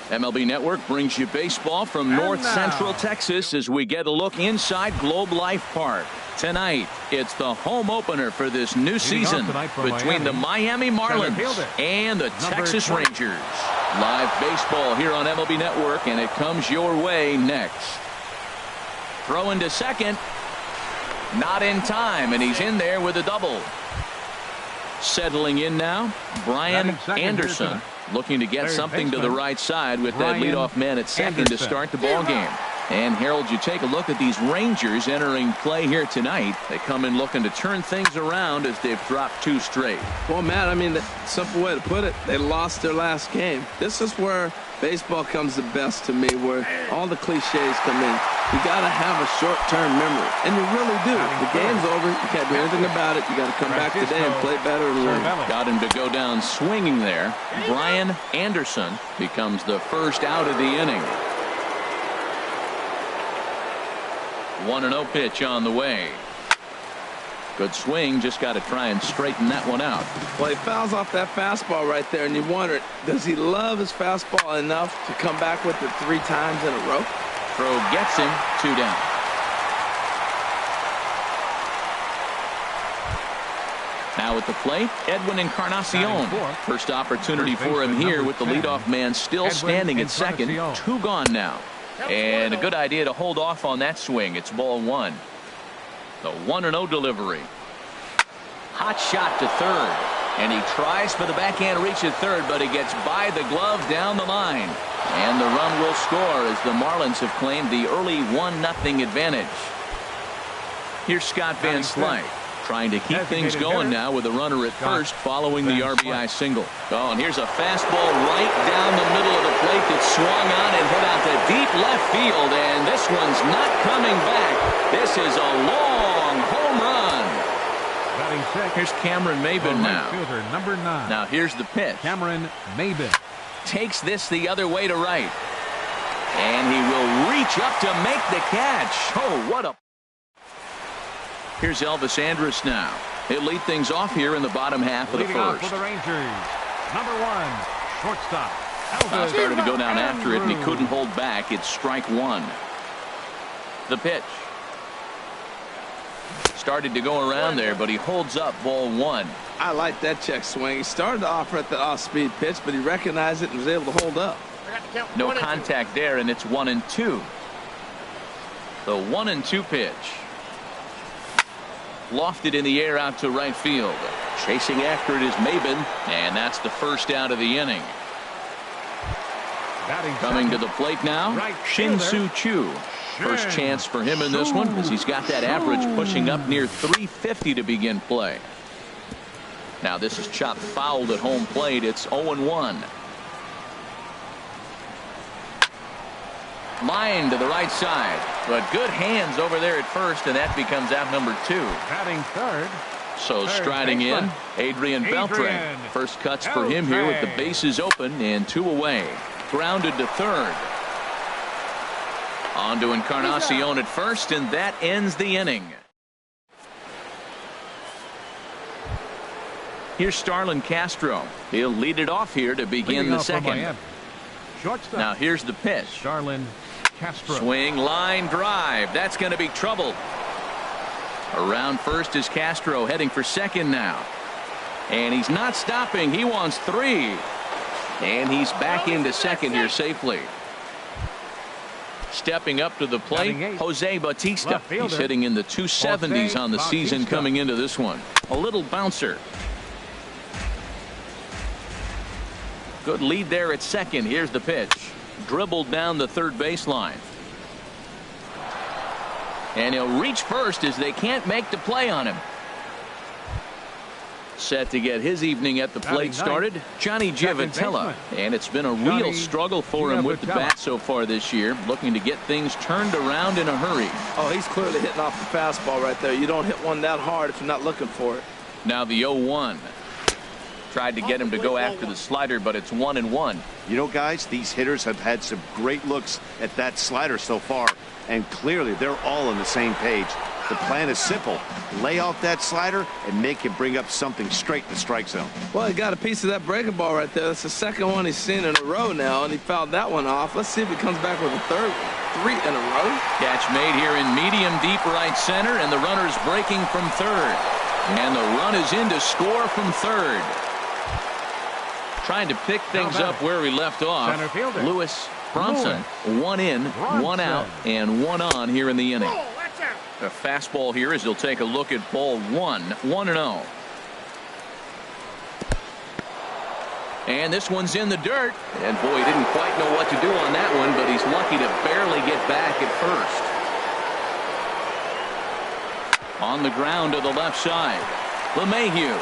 MLB Network brings you baseball from North Central Texas as we get a look inside Globe Life Park. Tonight, it's the home opener for this new season between the Miami Marlins and the Texas Rangers. Live baseball here on MLB Network, and it comes your way next. Throwing to second. Not in time, and he's in there with a double. Settling in now, Brian Anderson, looking to get something to the right side with that leadoff man at second to start the ball game. And Harold, you take a look at these Rangers entering play here tonight. They come in looking to turn things around as they've dropped 2 straight. Well, Matt, I mean, the simple way to put it, they lost their last game. This is where baseball comes the best to me, where all the cliches come in. You got to have a short-term memory, and you really do. The game's over. You can't do anything about it. You got to come back today and play better and learn. Got him to go down swinging there. Brian Anderson becomes the first out of the inning. 1-0 pitch on the way. Good swing, just got to try and straighten that one out. Well, he fouls off that fastball right there, and you wonder, does he love his fastball enough to come back with it 3 times in a row? Throw gets him, 2 down. Now at the plate, Edwin Encarnacion. First opportunity for him here with the leadoff man still standing at second. 2 gone now. And a good idea to hold off on that swing. It's ball 1. The 1-0 delivery. Hot shot to third. And he tries for the backhand reach at third, but he gets by the glove down the line. And the run will score as the Marlins have claimed the early 1-0 advantage. Here's Scott Van Slyke trying to keep things going now with a runner at first following the RBI single. Oh, and here's a fastball right down the middle of the plate that swung on and hit out to deep left field, and this one's not coming back. This is a long home run. Here's Cameron Maybin now. Number 9. Now here's the pitch. Cameron Maybin Takes this the other way to right. And he will reach up to make the catch. Oh, what a... Here's Elvis Andrus now. He'll lead things off here in the bottom half of the first. For the Rangers, number 1, shortstop. Elvis Started to go down after it, and he couldn't hold back. It's strike 1. The pitch. Started to go around there, but he holds up ball 1. I like that check swing. He started to offer at the off-speed pitch, but he recognized it and was able to hold up. No contact there, and it's 1-2. The 1-2 pitch. Lofted in the air out to right field. Chasing after it is Maybin, and that's the first out of the inning. Coming to the plate now, Shin-Soo Choo. First chance for him in this one, as he's got that average pushing up near 350 to begin play. Now this is chopped fouled at home plate. It's 0-1. Line to the right side, but good hands over there at first, and that becomes out number 2. Batting third. So striding in, Adrian Beltre. First cuts for him here with the bases open and 2 away. Grounded to third. On to Encarnacion at first, and that ends the inning. Here's Starlin Castro. He'll lead it off here to begin the second. Now here's the pitch. Starlin Castro. Swing, line, drive. That's going to be trouble. Around first is Castro, heading for second now. And he's not stopping. He wants 3. And he's back into second here safely. Stepping up to the plate, Jose Bautista. He's hitting in the 270s on the season coming into this one. A little bouncer. Good lead there at second. Here's the pitch. Dribbled down the third baseline. And he'll reach first as they can't make the play on him. Set to get his evening at the plate started, Johnny Giavotella. And it's been a real struggle for him with the bat so far this year, looking to get things turned around in a hurry. Oh, he's clearly hitting off the fastball right there. You don't hit one that hard if you're not looking for it. Now the 0-1. Tried to get him to go after the slider, but it's 1-1. You know, guys, these hitters have had some great looks at that slider so far, and clearly they're all on the same page. The plan is simple. Lay off that slider and make him bring up something straight in the strike zone. Well, he got a piece of that breaking ball right there. That's the second one he's seen in a row now, and he fouled that one off. Let's see if he comes back with a third one. 3 in a row. Catch made here in medium deep right center, and the runner's breaking from third. And the run is in to score from third. Trying to pick things up where we left off. Lewis Bronson, 1 in, 1 out, and 1 on here in the inning. A fastball here as he'll take a look at ball 1, 1-0. And this one's in the dirt. And boy, he didn't quite know what to do on that one, but he's lucky to barely get back at first. On the ground to the left side. LeMahieu.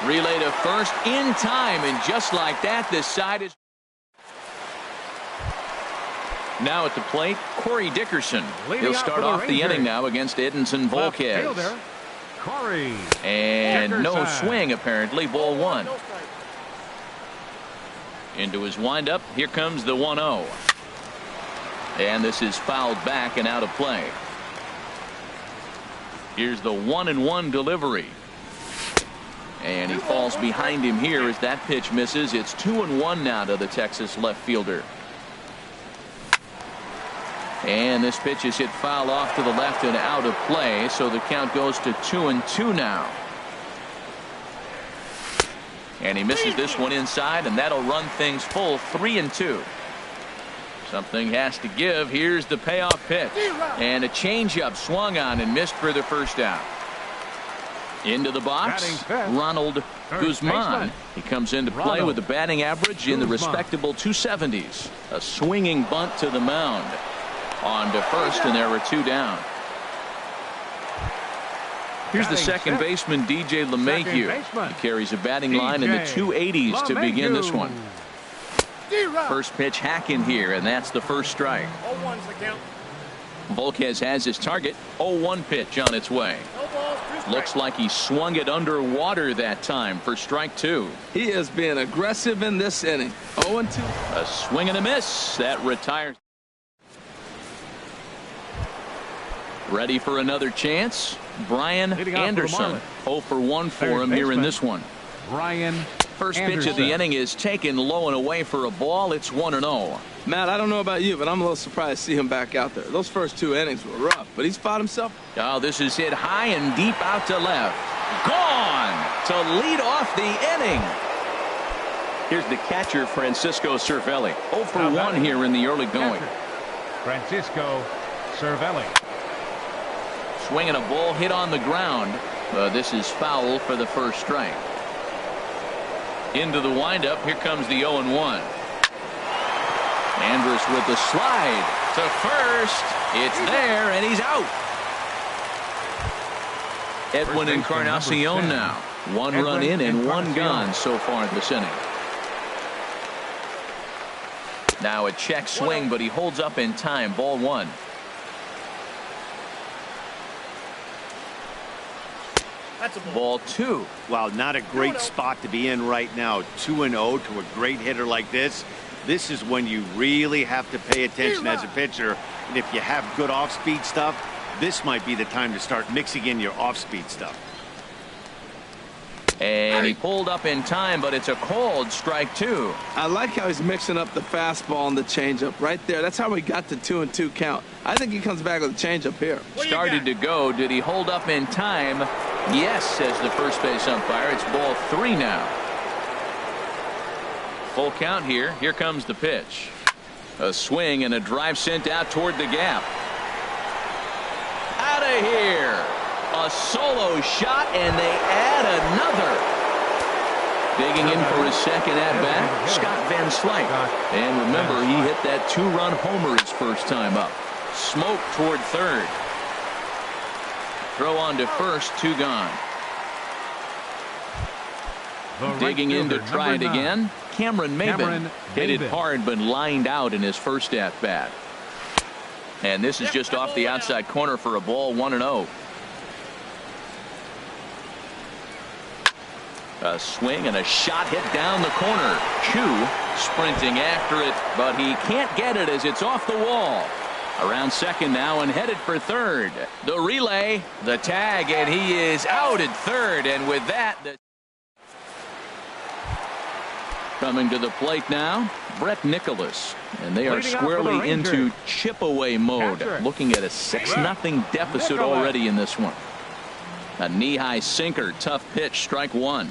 Relay to first in time, and just like that, this side is. Now at the plate, Corey Dickerson. He'll start off the inning now against Edinson Volquez. And no swing, apparently. Ball 1. Into his windup. Here comes the 1-0. And this is fouled back and out of play. Here's the 1-1 delivery. And he falls behind him here as that pitch misses. It's 2-1 now to the Texas left fielder. And this pitch is hit foul off to the left and out of play, so the count goes to 2-2 now. And he misses this one inside, and that'll run things full 3-2. Something has to give. Here's the payoff pitch. And a changeup swung on and missed for the first out. Into the box, Ronald Guzman. He comes into play with a batting average in the respectable 270s. A swinging bunt to the mound. On to first, and there were 2 down. Here's the second baseman, DJ LeMahieu. He carries a batting line in the 280s to begin this one. First pitch hack in here, and that's the first strike. Volquez has his target. 0-1 pitch on its way. Looks like he swung it underwater that time for strike 2. He is being aggressive in this inning. 0-2. A swing and a miss. That retires. Ready for another chance. Brian Anderson. 0 for 1 for him here in this one. First pitch of the inning is taken low and away for a ball. It's 1-0. Matt, I don't know about you, but I'm a little surprised to see him back out there. Those first 2 innings were rough, but he's fought himself. Oh, this is hit high and deep out to left. Gone to lead off the inning. Here's the catcher, Francisco Cervelli. 0 for 1 here in the early going. Francisco Cervelli. Swinging a ball hit on the ground. This is foul for the first strike. Into the windup. Here comes the 0-1. Andrus with the slide to first. It's there, and he's out. Edwin Encarnacion now. 1 run in and 1 gone so far this inning. Now a check swing, but he holds up in time. Ball 1. Ball 2. Wow, not a great spot to be in right now. 2-0 to a great hitter like this. This is when you really have to pay attention as a pitcher. And if you have good off-speed stuff, this might be the time to start mixing in your off-speed stuff. And he pulled up in time, but it's a called strike 2. I like how he's mixing up the fastball and the changeup right there. That's how we got the 2-2 count. I think he comes back with a changeup here. Started to go. Did he hold up in time? Yes, says the first base umpire. It's ball 3 now. Full count here. Here comes the pitch. A swing and a drive sent out toward the gap. Out of here. A solo shot, and they add another. Digging in for his second at-bat, Scott Van Slyke. And remember, he hit that 2-run homer his first time up. Smoke toward third. Throw on to first, 2 gone. Digging in to try it again. Cameron Maybin hit it hard but lined out in his first at-bat. And this is just off the outside corner for a ball. 1-0. A swing and a shot hit down the corner. Chu sprinting after it, but he can't get it as it's off the wall. Around second now and headed for third. The relay, the tag, and he is out at third. And with that, coming to the plate now, Brett Nicholas. And they are squarely into chip-away mode. Looking at a 6-0 deficit already in this one. A knee-high sinker, tough pitch, strike one.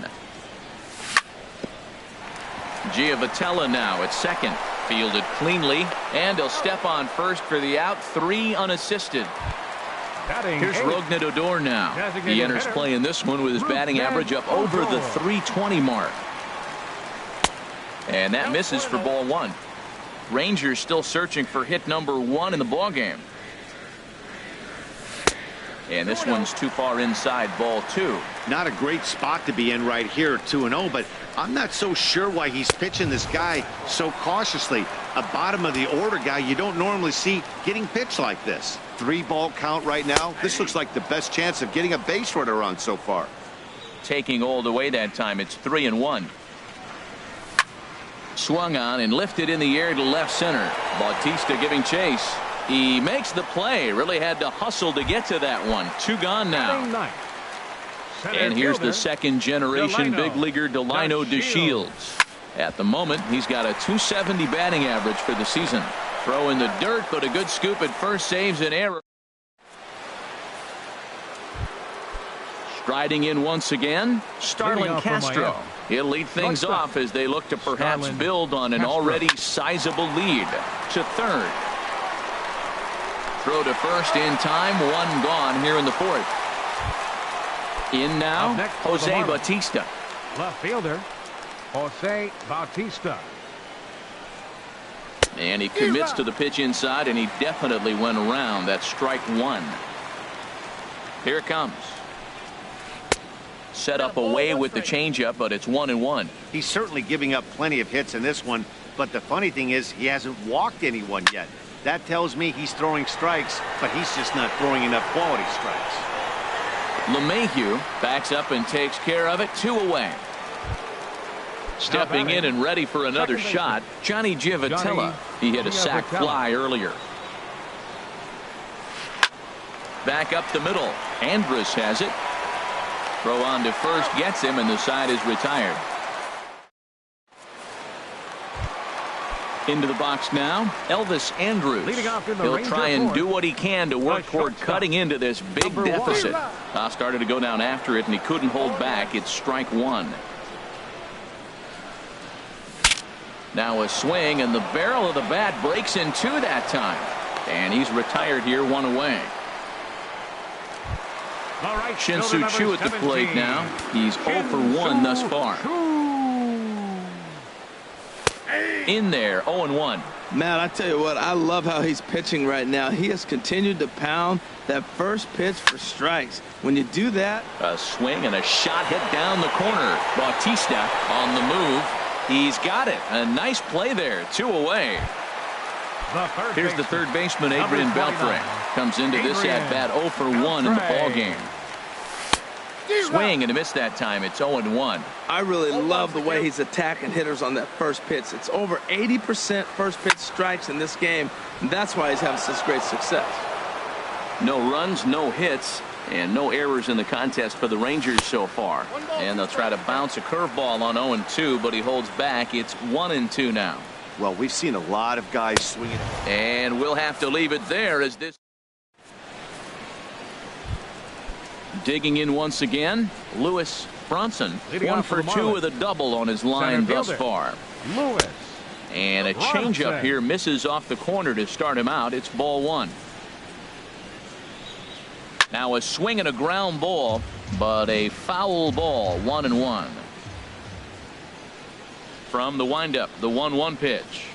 Giavotella now at second. Fielded cleanly, and he'll step on first for the out. 3 unassisted. Here's Rougned Odor now. He enters play in this one with his batting average up over the .320 mark. And that misses for ball one. Rangers still searching for hit number 1 in the ballgame. And this one's too far inside, ball 2. Not a great spot to be in right here, 2-0, but I'm not so sure why he's pitching this guy so cautiously. A bottom of the order guy you don't normally see getting pitched like this. 3-ball count right now. This looks like the best chance of getting a base runner on so far. Taking all the way that time, it's 3-1. Swung on and lifted in the air to left center. Bautista giving chase. He makes the play. Really had to hustle to get to that one. 2 gone now. And here's the second generation big leaguer Delino DeShields. At the moment, he's got a .270 batting average for the season. Throw in the dirt, but a good scoop at first, saves an error. Striding in once again, Starlin Castro. He'll lead things off as they look to perhaps build on an already sizable lead. To third. Throw to first in time. 1 gone here in the 4th. In now, Jose Bautista. Left fielder, Jose Bautista. And he commits to the pitch inside, and he definitely went around. That's strike 1. Here it comes. Set up away with the changeup, but it's 1-1. He's certainly giving up plenty of hits in this one, but the funny thing is he hasn't walked anyone yet. That tells me he's throwing strikes, but he's just not throwing enough quality strikes. LeMahieu backs up and takes care of it. 2 away. Stepping in and ready for another shot, Johnny Giavotella. He hit a sac fly earlier. Back up the middle. Andrus has it. Throw on to first gets him, and the side is retired. Into the box now, Elvis Andrus. He'll try and do what he can to work toward cutting into this big deficit. Started to go down after it, and he couldn't hold back. It's strike 1. Now a swing, and the barrel of the bat breaks in 2 that time. And he's retired here, 1 away. Shin-Soo Choo at the plate now. He's 0 for 1 thus far. In there, 0-1. Matt, I tell you what, I love how he's pitching right now. He has continued to pound that first pitch for strikes. When you do that, a swing and a shot hit down the corner. Bautista on the move. He's got it. A nice play there. 2 away. Here's the third baseman, Adrian Beltre. Comes into this at bat 0 for 1 in the ball game. Swing and a miss that time. It's 0-1. I really love the way he's attacking hitters on that first pitch. It's over 80% first pitch strikes in this game, and that's why he's having such great success. No runs, no hits, and no errors in the contest for the Rangers so far. And they'll try to bounce a curveball on 0-2, but he holds back. It's 1-2 now. Well, we've seen a lot of guys swinging. And we'll have to leave it there as this. Digging in once again, Lewis Bronson. 1 for 2 with a double on his line thus far. Lewis. And a changeup here misses off the corner to start him out. It's ball 1. Now a swing and a ground ball, but a foul ball. 1-1. From the windup, the 1-1 pitch.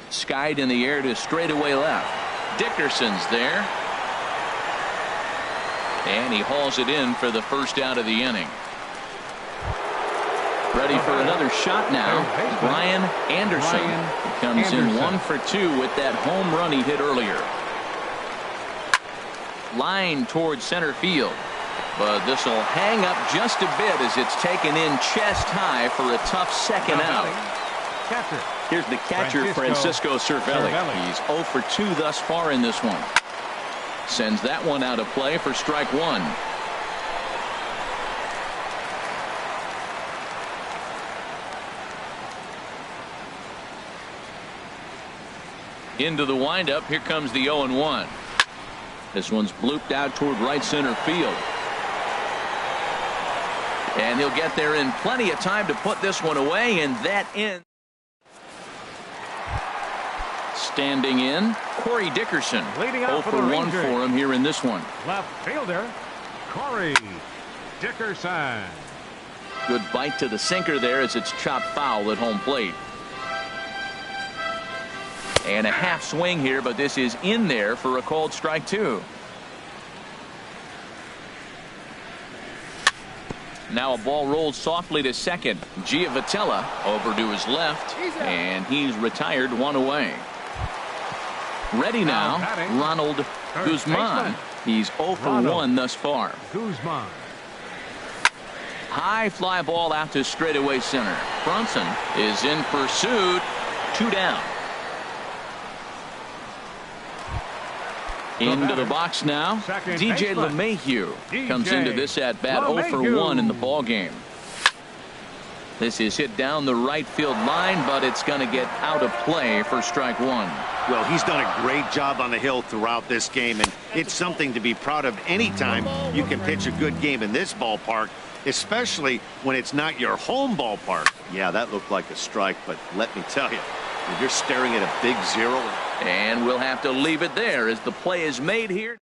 Skied in the air to straightaway left. Dickerson's there. And he hauls it in for the first out of the inning. Ready for another shot now. Brian Anderson comes in 1 for 2 with that home run he hit earlier. Line towards center field. But this will hang up just a bit as it's taken in chest high for a tough second out. Here's the catcher, Francisco Cervelli. He's 0 for 2 thus far in this one. Sends that one out of play for strike one. Into the windup. Here comes the 0-1. This one's blooped out toward right center field. And he'll get there in plenty of time to put this one away, and that ends. Standing in, Corey Dickerson. 0 for 1 for him here in this one. Left fielder, Corey Dickerson. Good bite to the sinker there as it's chopped foul at home plate. And a half swing here, but this is in there for a called strike two. Now a ball rolled softly to second. Giavotella over to his left, and he's retired, one away. Ready now, Ronald Guzman. He's 0 for 1 thus far. Guzman. High fly ball out to straightaway center. Brunson is in pursuit. 2 down. Into the box now. DJ LeMahieu comes into this at bat 0 for 1 in the ball game. This is hit down the right field line, but it's going to get out of play for strike one. Well, he's done a great job on the hill throughout this game, and it's something to be proud of anytime you can pitch a good game in this ballpark, especially when it's not your home ballpark. Yeah, that looked like a strike, but let me tell you, if you're staring at a big 0. And we'll have to leave it there as the play is made here.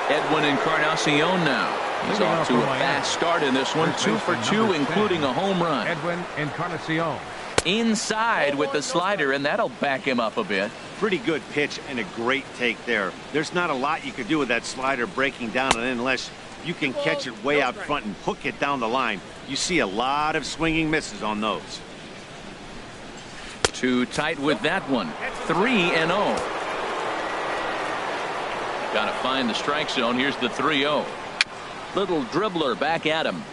Edwin Encarnacion now. He's off to a fast start in this one. 2 for 2, including a home run. Edwin Encarnacion. Inside with the slider, and that'll back him up a bit. Pretty good pitch and a great take there. There's not a lot you could do with that slider breaking down, and unless you can catch it way out front and hook it down the line, you see a lot of swinging misses on those. Too tight with that one. 3-0. Got to find the strike zone. Here's the 3-0. Little dribbler back at him.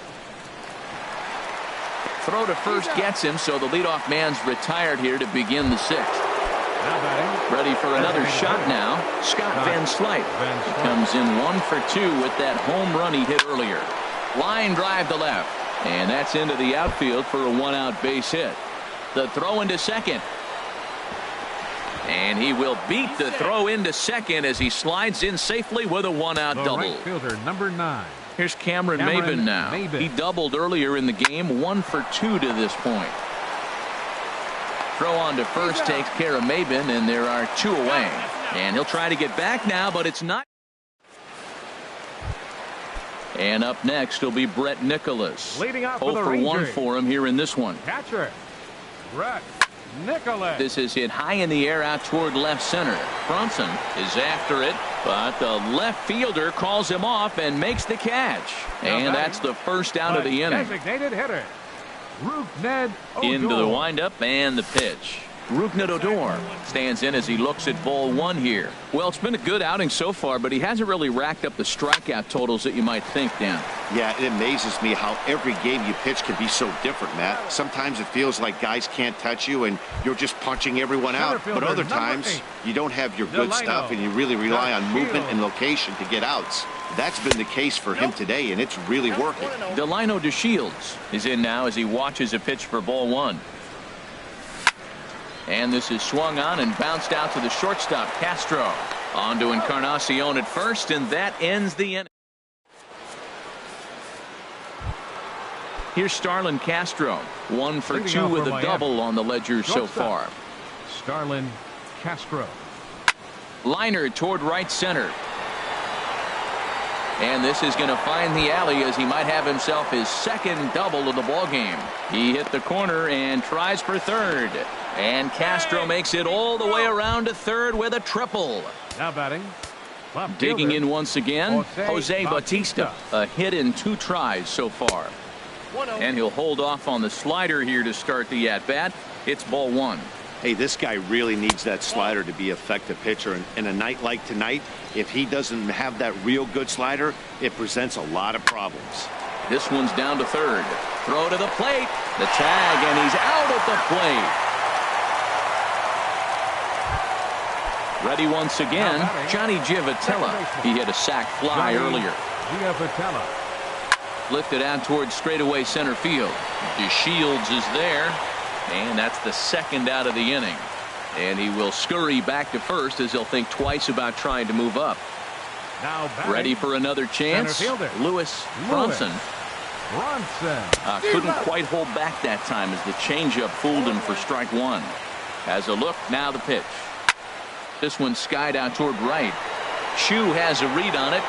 Throw to first gets him, so the leadoff man's retired here to begin the 6th. Ready for another shot now. Scott Van Slyke comes in 1 for 2 with that home run he hit earlier. Line drive to left, and that's into the outfield for a 1-out base hit. The throw into second. And he will beat the throw into second as he slides in safely with a 1-out double. Right fielder, number 9. Here's Cameron Maybin now. He doubled earlier in the game, 1 for 2 to this point. Throw on to first takes care of Maybin, and there are 2 away. And he'll try to get back now, but it's not. And up next will be Brett Nicholas. 0 for 1 for him here in this one. Catcher, Brett Nicholas. This is hit high in the air out toward left center. Brunson is after it, but the left fielder calls him off and makes the catch. And that's the first out of the inning. Designated hitter, Rougned Odor. Into the windup and the pitch. Rougned Odor stands in as he looks at ball 1 here. Well, it's been a good outing so far, but he hasn't really racked up the strikeout totals that you might think, Dan. Yeah, it amazes me how every game you pitch can be so different, Matt. Sometimes it feels like guys can't touch you and you're just punching everyone out. But other times you don't have your good stuff and you really rely on movement and location to get outs. That's been the case for him today, and it's really working. Delino DeShields is in now as he watches a pitch for ball 1. And this is swung on and bounced out to the shortstop, Castro. On to Encarnacion at first, and that ends the inning. Here's Starlin Castro. 1 for 2 with a double on the ledger so far. Starlin Castro. Liner toward right center. And this is going to find the alley as he might have himself his second double of the ball game. He hit the corner and tries for third. And Castro makes it all the way around to third with a triple. Now batting. Digging in once again, Jose Bautista. A hit in 2 tries so far. And he'll hold off on the slider here to start the at-bat. It's ball 1. Hey, this guy really needs that slider to be an effective pitcher. And a night like tonight, if he doesn't have that real good slider, it presents a lot of problems. This one's down to third. Throw to the plate. The tag, and he's out at the plate. Ready once again, Johnny Giavotella. He hit a sac fly earlier. Giavotella. Lifted out towards straightaway center field. DeShields is there, and that's the second out of the inning. And he will scurry back to first as he'll think twice about trying to move up. Now ready for another chance. Lewis Bronson. Couldn't quite hold back that time as the changeup fooled him for strike one. Has a look, now the pitch. This one skied out toward right. Chu has a read on it.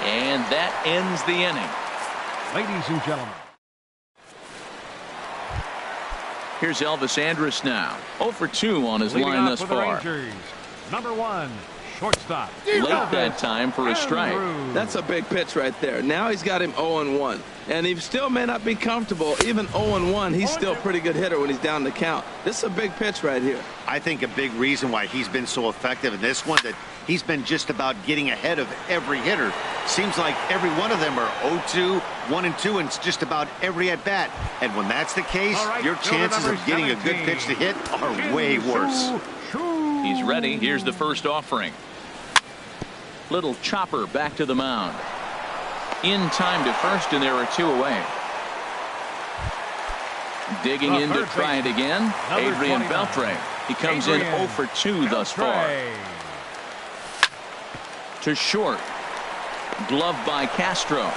And that ends the inning. Ladies and gentlemen. Here's Elvis Andrus now. 0 for 2 on his line thus far. Number 1, shortstop. Late that time for a strike. That's a big pitch right there. Now he's got him 0-1. And he still may not be comfortable. Even 0-1, he's still a pretty good hitter when he's down the count. This is a big pitch right here. I think a big reason why he's been so effective in this one, that he's been just about getting ahead of every hitter. Seems like every one of them are 0-2, 1-2, and it's just about every at-bat. And when that's the case, your chances of getting a good pitch to hit are way worse. He's ready. Here's the first offering. Little chopper back to the mound. In time to first, and there are 2 away. Digging in to try it again, Adrian Beltre. He comes in 0 for 2 thus far. To short. Glove by Castro.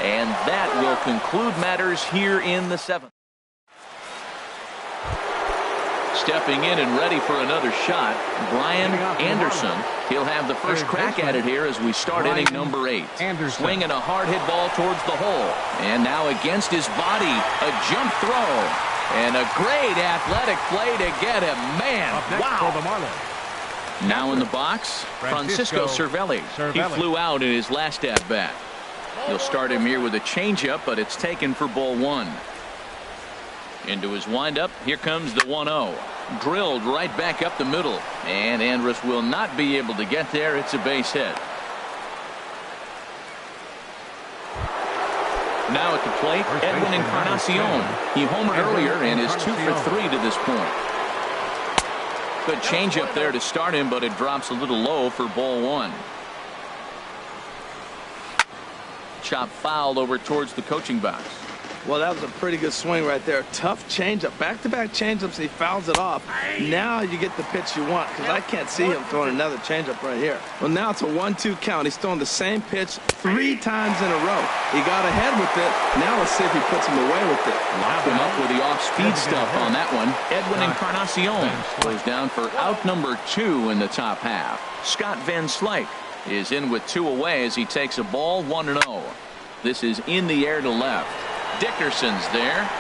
And that will conclude matters here in the 7th. Stepping in and ready for another shot, Brian Anderson. He'll have the first crack at it here as we start inning number 8. Swinging a hard hit ball towards the hole. And now against his body, a jump throw. And a great athletic play to get him. Man, wow. Now in the box, Francisco Cervelli. He flew out in his last at-bat. He'll start him here with a changeup, but it's taken for ball 1. Into his windup, here comes the 1-0. Drilled right back up the middle. And Andrus will not be able to get there. It's a base hit. Now at the plate, Edwin Encarnacion. He homered earlier and is 2 for 3 to this point. Good changeup there to start him, but it drops a little low for ball 1. Chop fouled over towards the coaching box. Well, that was a pretty good swing right there. Tough changeup. Back-to-back changeups, he fouls it off. Now you get the pitch you want, because I can't see him throwing another changeup right here. Well, now it's a 1-2 count. He's throwing the same pitch 3 times in a row. He got ahead with it. Now let's see if he puts him away with it. Locked him up with the off-speed stuff on that one. Edwin Encarnacion goes down for out number 2 in the top half. Scott Van Slyke is in with 2 away as he takes a ball 1-0. This is in the air to left. Dickerson's there.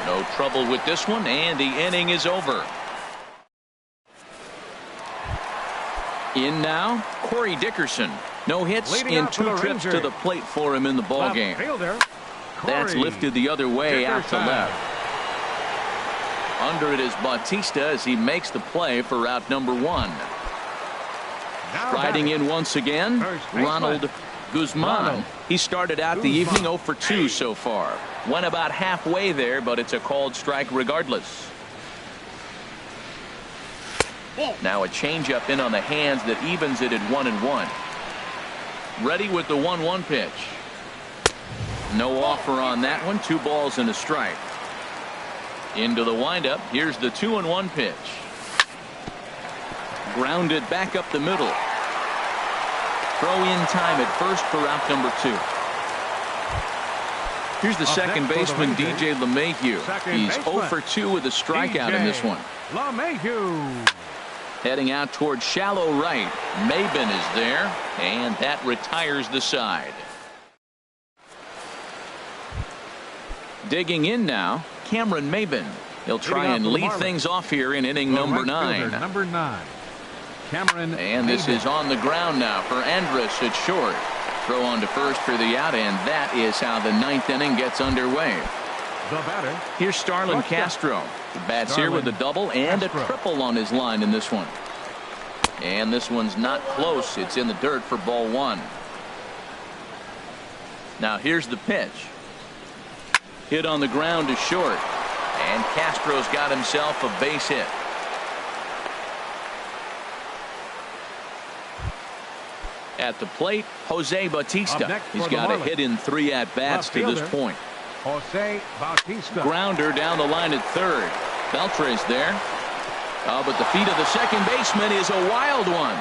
No trouble with this one, and the inning is over. In now, Corey Dickerson. No hits in 2 trips to the plate for him in the ballgame. That's lifted the other way out to left. Under it is Bautista as he makes the play for out number 1. Striding in once again, Ronald Guzman. He started out the evening 0 for 2 so far. Went about halfway there, but it's a called strike regardless. Now a changeup in on the hands that evens it at 1-1. Ready with the 1-1 pitch. No offer on that one. 2 balls and a strike. Into the windup. Here's the 2-1 pitch. Grounded back up the middle. Throw in time at first for out number 2. Here's the second baseman, DJ LeMahieu. He's 0 for 2 with a strikeout in this one. LeMahieu. Heading out toward shallow right. Maben is there, and that retires the side. Digging in now, Cameron Maben. He'll try and lead things off here in inning number 9. Number 9. Cameron and this is on the ground now for Andrus at short. Throw on to first for the out, and that is how the 9th inning gets underway. The batter. Here's Starlin Castro. He bats here with a double and a triple on his line in this one. And this one's not close. It's in the dirt for ball 1. Now here's the pitch. Hit on the ground to short. And Castro's got himself a base hit. At the plate, Jose Bautista. He's got a hit in 3 at-bats to this point. Jose Bautista. Grounder down the line at third. Beltre's there. Oh, but the feet of the second baseman is a wild one.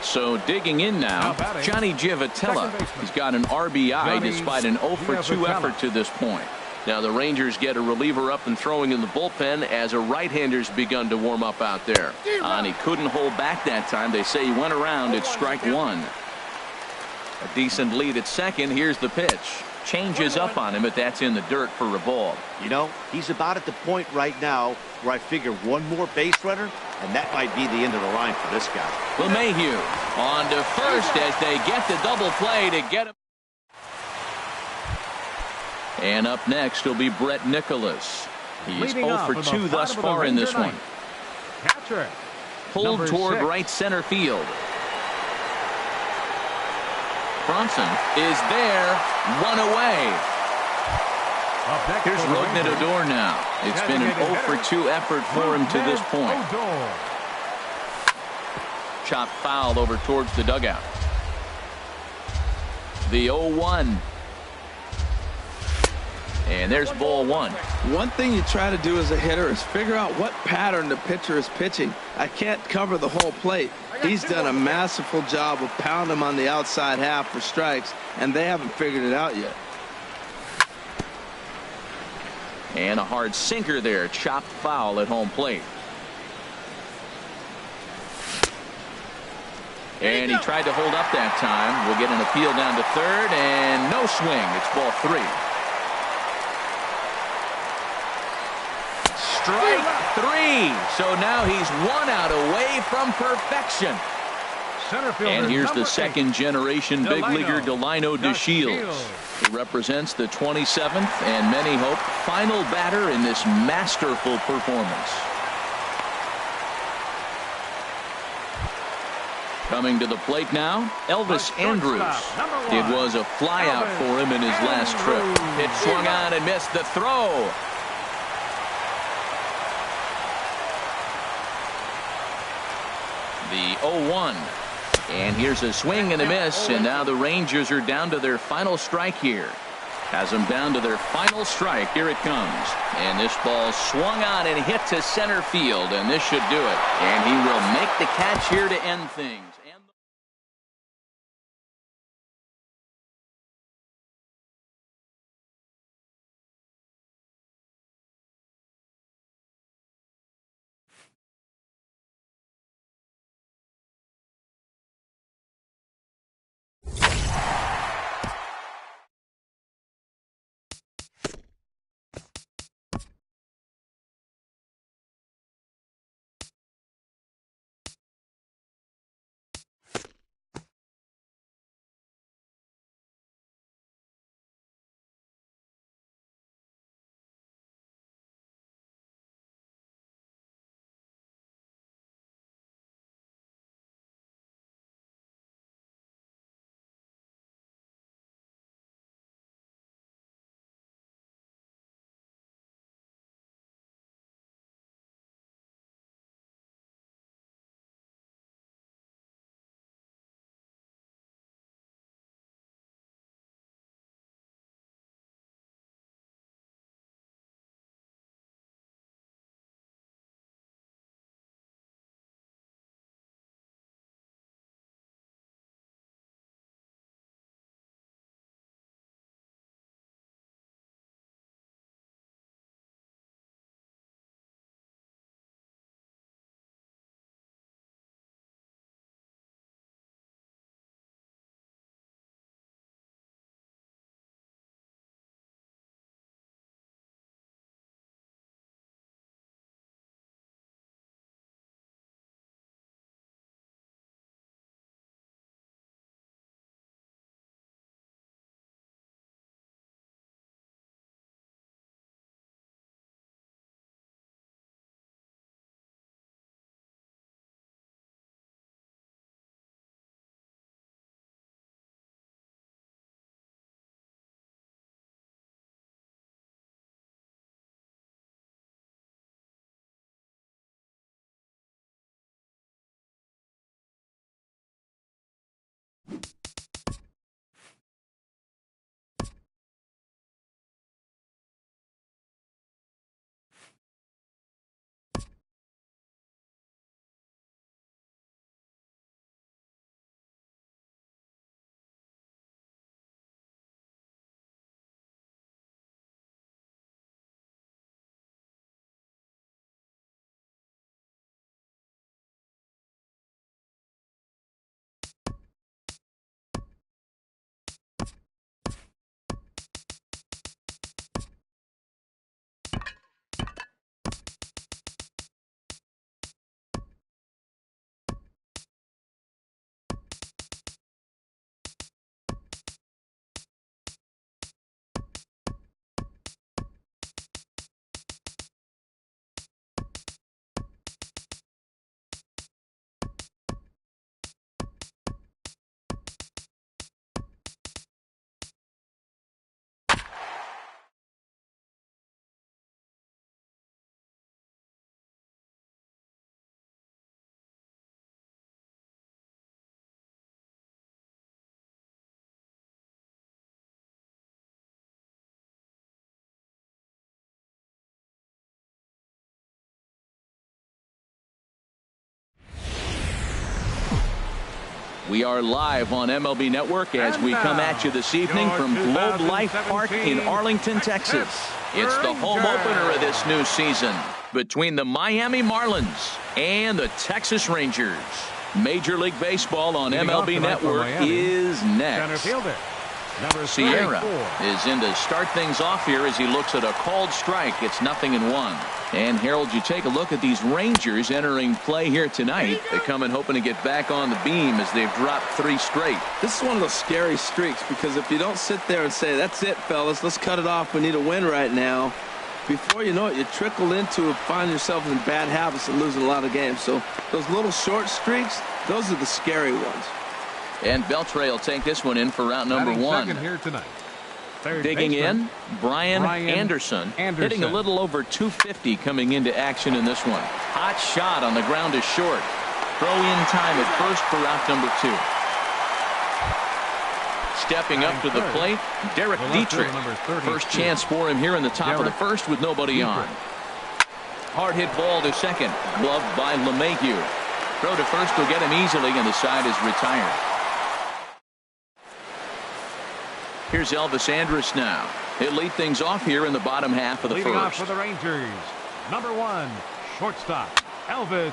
So digging in now, Johnny Giavotella. He's got an RBI despite an 0 for 2 effort to this point. Now the Rangers get a reliever up and throwing in the bullpen as a right-hander's begun to warm up out there. And he couldn't hold back that time. They say he went around at strike 1. A decent lead at second. Here's the pitch. Changes up on him, but that's in the dirt for a ball. You know, he's about at the point right now where I figure one more base runner, and that might be the end of the line for this guy. LeMahieu on to first as they get the double play to get him. And up next will be Brett Nicholas. He's 0 for 2 thus far in this one. Catcher. Pulled toward right center field. Bronson is there, 1 away. Here's Rougned Odor now. It's been an 0 for 2 effort for him to this point. Chopped foul over towards the dugout. The 0-1. And there's ball 1. One thing you try to do as a hitter is figure out what pattern the pitcher is pitching. I can't cover the whole plate. He's done a masterful job of pounding him on the outside half for strikes, and they haven't figured it out yet. And a hard sinker there, chopped foul at home plate. And he tried to hold up that time. We'll get an appeal down to third, and no swing. It's ball 3. Strike 3. So now he's 1 out away from perfection. And here's the second generation big leaguer Delino DeShields. He represents the 27th and many hope final batter in this masterful performance. Coming to the plate now, Elvis Andrus. It was a flyout for him in his last trip. It swung on and missed the throw. The 0-1. And here's a swing and a miss, and now the Rangers are down to their final strike here. Has them down to their final strike. Here it comes. And this ball swung on and hit to center field, and this should do it. And he will make the catch here to end things. We are live on MLB Network as we come at you this evening from Globe Life Park in Arlington, Texas. It's the home opener of this new season between the Miami Marlins and the Texas Rangers. Major League Baseball on MLB Network is next. Sierra is in to start things off here as he looks at a called strike. It's 0-1. And Harold, you take a look at these Rangers entering play here tonight. They come in hoping to get back on the beam as they've dropped 3 straight. This is one of those scary streaks because if you don't sit there and say, that's it, fellas, let's cut it off, we need a win right now, before you know it, you trickle into find yourself in bad habits and losing a lot of games. So those little short streaks, those are the scary ones. And Beltre will take this one in for route number 1. Here tonight. Digging in, Brian Anderson, hitting a little over 250 coming into action in this one. Hot shot on the ground is short. Throw in time at first for route number 2. Stepping up to the plate, Derek Dietrich. First chance for him here in the top of the first with nobody on. Hard hit ball to second, gloved by LeMahieu. Throw to first will get him easily, and the side is retired. Here's Elvis Andrus now. He'll lead things off here in the bottom half of the Leading first. off for the Rangers, number 1, shortstop, Elvis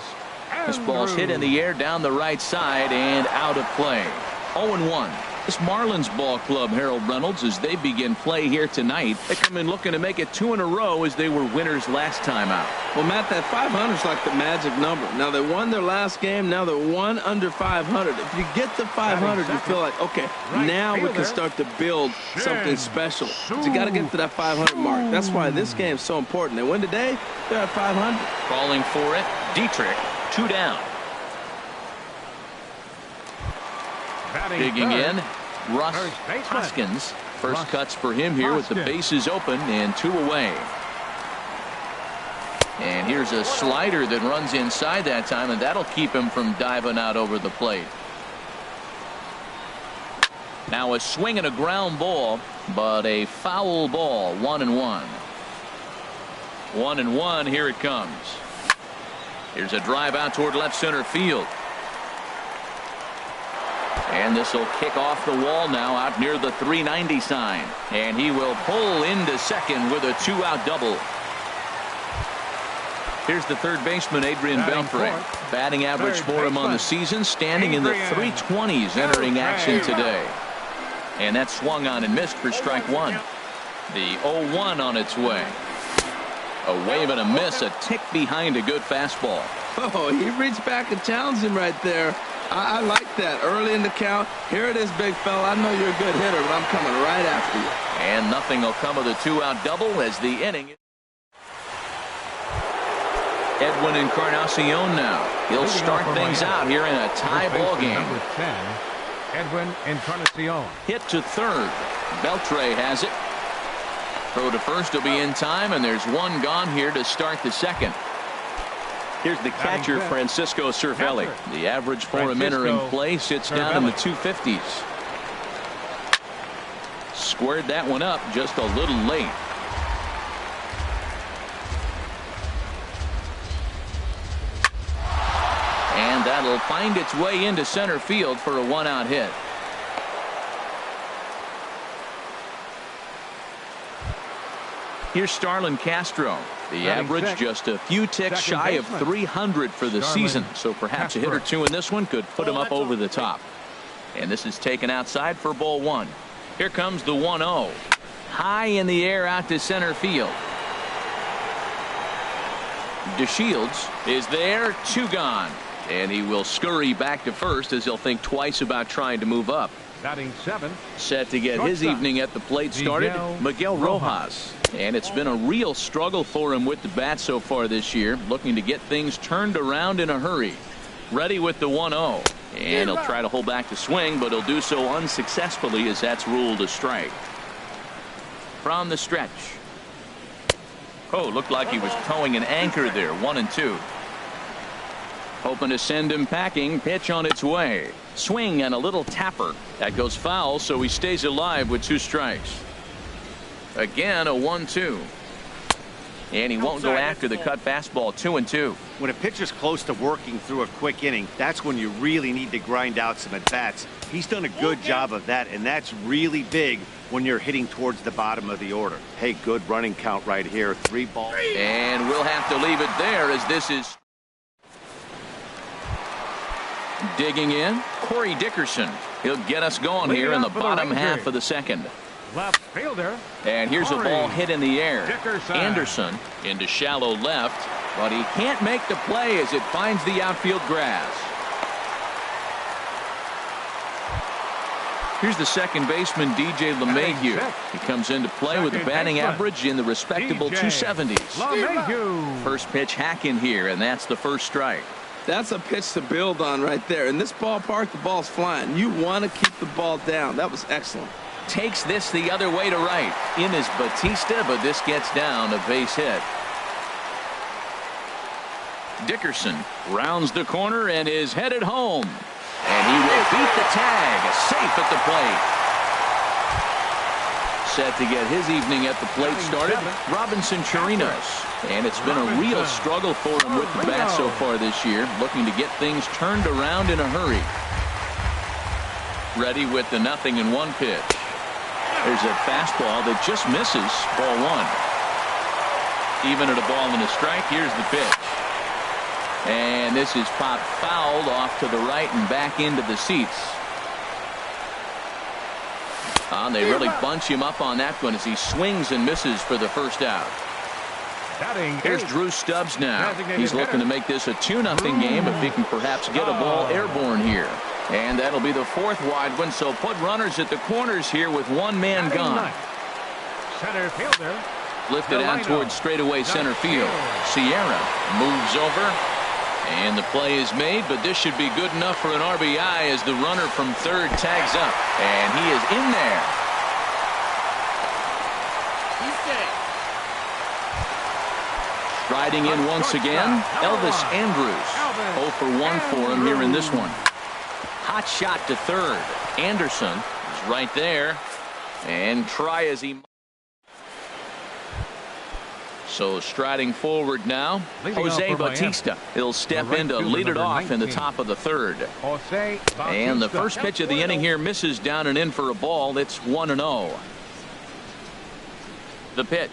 Andrus. This ball's hit in the air down the right side and out of play. 0-1. This Marlins ball club, Harold Reynolds, as they begin play here tonight. They come in looking to make it 2 in a row as they were winners last time out. Well, Matt, that 500 is like the magic number. Now, they won their last game. Now they're 1 under 500. If you get to 500, you feel like, okay, now we can start to build something special. But you got to get to that 500 mark. That's why this game is so important. They win today, they're at 500. Calling for it, Dietrich, 2 down. Digging in, Russ Hoskins. First cuts for him here with the bases open and 2 away. And here's a slider that runs inside that time, and that'll keep him from diving out over the plate. Now a swing and a ground ball, but a foul ball. 1-1. 1-1. Here it comes. Here's a drive out toward left center field. And this will kick off the wall now out near the 390 sign. And he will pull into second with a 2-out double. Here's the third baseman, Adrian Beltre. Batting average for him on the season, standing in the 320s entering action today. And that swung on and missed for strike 1. The 0-1 on its way. A wave and a miss, a tick behind a good fastball. Oh, he reached back and challenged him right there. I like that. Early in the count. Here it is, big fella. I know you're a good hitter, but I'm coming right after you. And nothing will come of the 2-out double as the inning. Edwin Encarnacion now. He'll start things out here in a tie ball game. Number 10, Edwin Encarnacion. Hit to third. Beltre has it. Throw to first will be in time, and there's 1 gone here to start the second. Here's the catcher, Francisco Cervelli. The average for him entering play sits down in the 250s. Squared that one up just a little late. And that'll find its way into center field for a 1-out hit. Here's Starlin Castro. The average just a few ticks shy of 300 for the season. So perhaps a hit or 2 in this one could put him up over the top. And this is taken outside for ball 1. Here comes the 1-0. High in the air out to center field. DeShields is there. 2 gone. And he will scurry back to first as he'll think twice about trying to move up. Batting 7. Set to get his evening at the plate started, Miguel Rojas. And it's been a real struggle for him with the bat so far this year, looking to get things turned around in a hurry. Ready with the 1-0. And he'll try to hold back the swing, but he'll do so unsuccessfully as that's ruled a strike. From the stretch. Oh, looked like he was towing an anchor there. 1-2. Hoping to send him packing. Pitch on its way. Swing and a little tapper. That goes foul, so he stays alive with 2 strikes. Again, a 1-2. And he won't go after the cut fastball. 2-2. When a pitcher's close to working through a quick inning, that's when you really need to grind out some at-bats. He's done a good job of that, and that's really big when you're hitting towards the bottom of the order. Hey, good running count right here. 3 balls. And we'll have to leave it there as this is digging in. Corey Dickerson. He'll get us going here in the bottom half of the second. Left fielder. And here's a ball hit in the air. Dickerson. Anderson into shallow left, but he can't make the play as it finds the outfield grass. Here's the second baseman, DJ LeMahieu. He comes into play with a batting average in the respectable 270s. LeMahieu. First pitch hacking here, and that's the first strike. That's a pitch to build on right there. In this ballpark, the ball's flying. You want to keep the ball down. That was excellent. Takes this the other way to right. In is Batista, but this gets down, a base hit. Dickerson rounds the corner and is headed home. And he will beat the tag, safe at the plate. Set to get his evening at the plate started, Robinson Chirinos. And it's been a real struggle for him with the bat so far this year, looking to get things turned around in a hurry. Ready with the 0-1 pitch. There's a fastball that just misses, ball 1. Even at a ball and a strike, here's the pitch. And this is popped fouled off to the right and back into the seats. They really bunch him up on that one as he swings and misses for the first out. Here's Drew Stubbs now. He's looking to make this a 2-0 game if he can perhaps get a ball airborne here. And that'll be the 4th wide one, so put runners at the corners here with one man gone. Center fielder. Lifted out towards straightaway center field. Sierra moves over. And the play is made, but this should be good enough for an RBI as the runner from third tags up. And he is in there. Striding in once again, Elvis Andrus. 0 for 1 for him here in this one. Hot shot to third. Anderson is right there. And try as he might. So striding forward now, Jose Batista. He'll step in to lead it off in the top of the third. And the first pitch of the inning here misses down and in for a ball. It's 1-0. The pitch.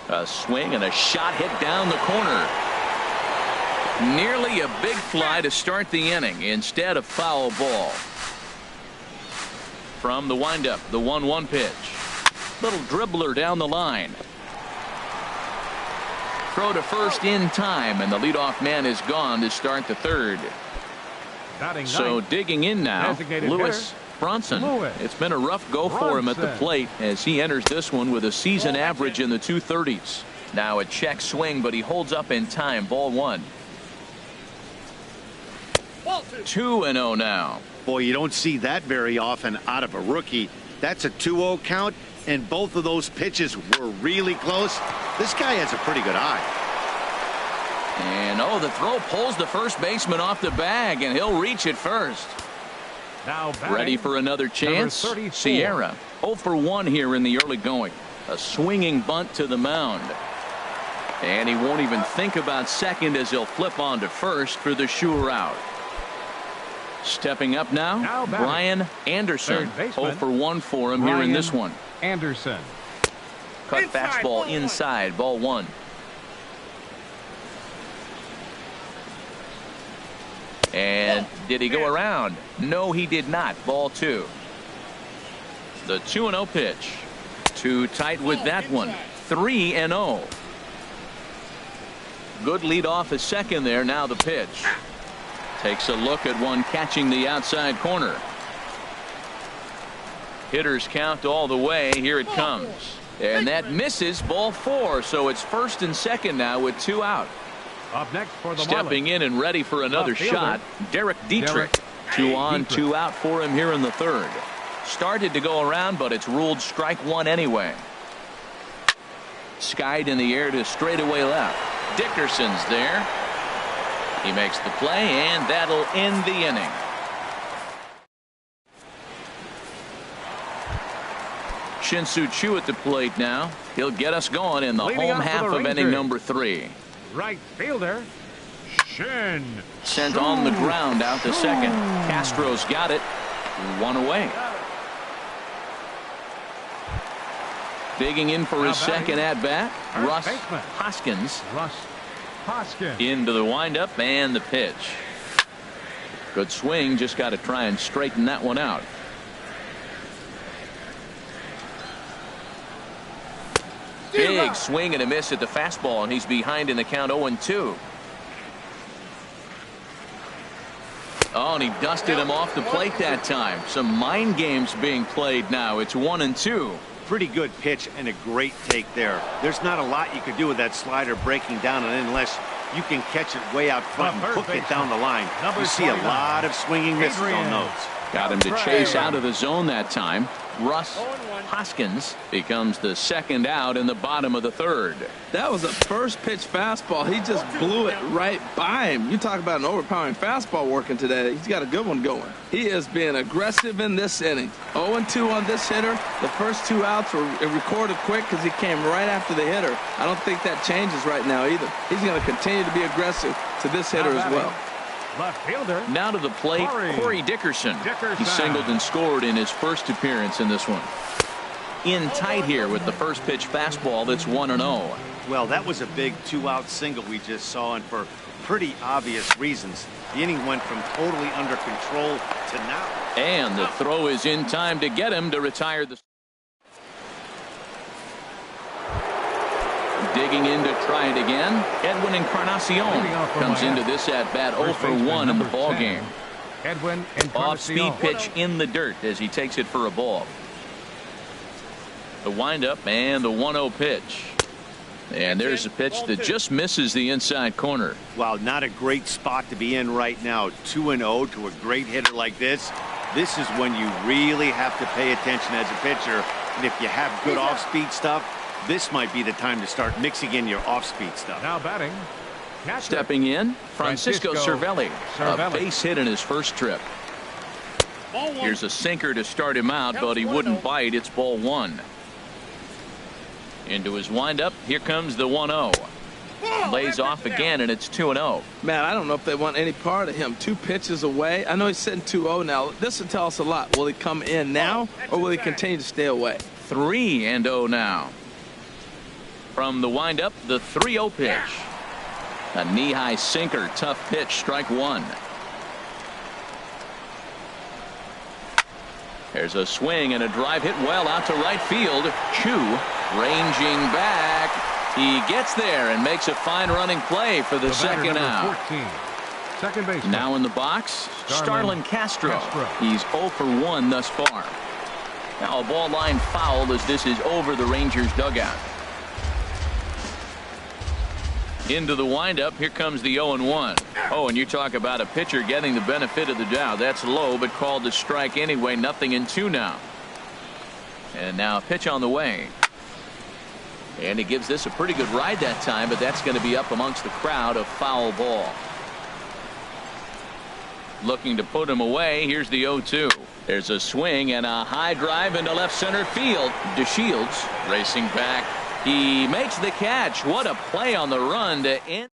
A swing and a shot hit down the corner. Nearly a big fly to start the inning. Instead, a foul ball. From the windup, the 1-1 pitch. Little dribbler down the line. Throw to first in time, and the leadoff man is gone to start the third. So digging in now, Lewis Bronson. It's been a rough go for him at the plate as he enters this one with a season average in the 230s. Now a check swing, but he holds up in time. Ball 1. 2-0 now. Boy, you don't see that very often out of a rookie. That's a 2-0 count, and both of those pitches were really close. This guy has a pretty good eye. And the throw pulls the first baseman off the bag, and he'll reach it first. Now ready for another chance. Sierra 0 for 1 here in the early going. A swinging bunt to the mound. And he won't even think about second as he'll flip on to first for the sure out. Stepping up now Brian Anderson. 0 for 1 for him here in this one. Anderson. Cut fastball inside. Ball 1. And did he go around? No, he did not. Ball 2. The 2-0 pitch. Too tight with that one. 3-0. Good lead off at second there. Now the pitch. Takes a look at one catching the outside corner. Hitters count all the way. Here it comes. And that misses. Ball 4. So it's first and second now with 2 out. Up next for the Stepping in and ready for another shot, Derek Dietrich. 2 on, 2 out for him here in the third. Started to go around, but it's ruled strike 1 anyway. Skied in the air to straightaway left. Dickerson's there. He makes the play, and that'll end the inning. Shin-Soo Choo at the plate now. He'll get us going in the home half of inning number 3. Right fielder. Shin. Sent on the ground out to second. Castro's got it. One away. Digging in for his second at bat, Russ Hoskins. Into the windup and the pitch. Good swing, just got to try and straighten that one out. Big swing and a miss at the fastball, and he's behind in the count 0-2. Oh, and he dusted him off the plate that time. Some mind games being played now. It's 1-2. Pretty good pitch and a great take there. There's not a lot you could do with that slider breaking down, and unless you can catch it way out front and hook it down the line, you see a lot of swinging misses on those. Got him to chase out of the zone that time. Russ Hoskins becomes the second out in the bottom of the third. That was a first pitch fastball. He just blew it right by him. You talk about an overpowering fastball working today. He's got a good one going. He is being aggressive in this inning. 0-2 on this hitter. The first 2 outs were recorded quick because he came right after the hitter. I don't think that changes right now either. He's going to continue to be aggressive to this hitter as well. Left fielder. Now to the plate, Corey Dickerson. He singled and scored in his first appearance in this one. In tight here with the first pitch fastball that's 1-0. Well, that was a big 2-out single we just saw, and for pretty obvious reasons. The inning went from totally under control to now. And the throw is in time to get him to retire the. Digging in to try it again. Edwin Encarnacion comes into this at bat 0-for-1 in the ball game. Off-speed pitch in the dirt as he takes it for a ball. The windup and the 1-0 pitch. And there's a pitch that just misses the inside corner. Wow, not a great spot to be in right now. 2-0 to a great hitter like this. This is when you really have to pay attention as a pitcher. And if you have good off-speed stuff, this might be the time to start mixing in your off-speed stuff. Now batting. Stepping in, Francisco Cervelli. A base hit in his first trip. Here's a sinker to start him out, but he wouldn't bite. It's ball 1. Into his windup. Here comes the 1-0. Lays off again, and it's 2-0. Man, I don't know if they want any part of him. 2 pitches away. I know he's sitting 2-0 now. This will tell us a lot. Will he come in now, or will he continue to stay away? 3-0 now. From the windup, the 3-0 pitch. A knee-high sinker, tough pitch, strike 1. There's a swing and a drive hit well out to right field. Chu ranging back. He gets there and makes a fine running play for the second out. Second base. Now in the box, Starlin Castro. He's 0-for-1 thus far. Now a ball line foul as this is over the Rangers dugout. Into the windup. Here comes the 0-1. Oh, and you talk about a pitcher getting the benefit of the doubt. That's low, but called to strike anyway. 0-2 now. And now a pitch on the way. And he gives this a pretty good ride that time, but that's going to be up amongst the crowd. A foul ball. Looking to put him away. Here's the 0-2. There's a swing and a high drive into left center field. DeShields racing back. He makes the catch. What a play on the run to end.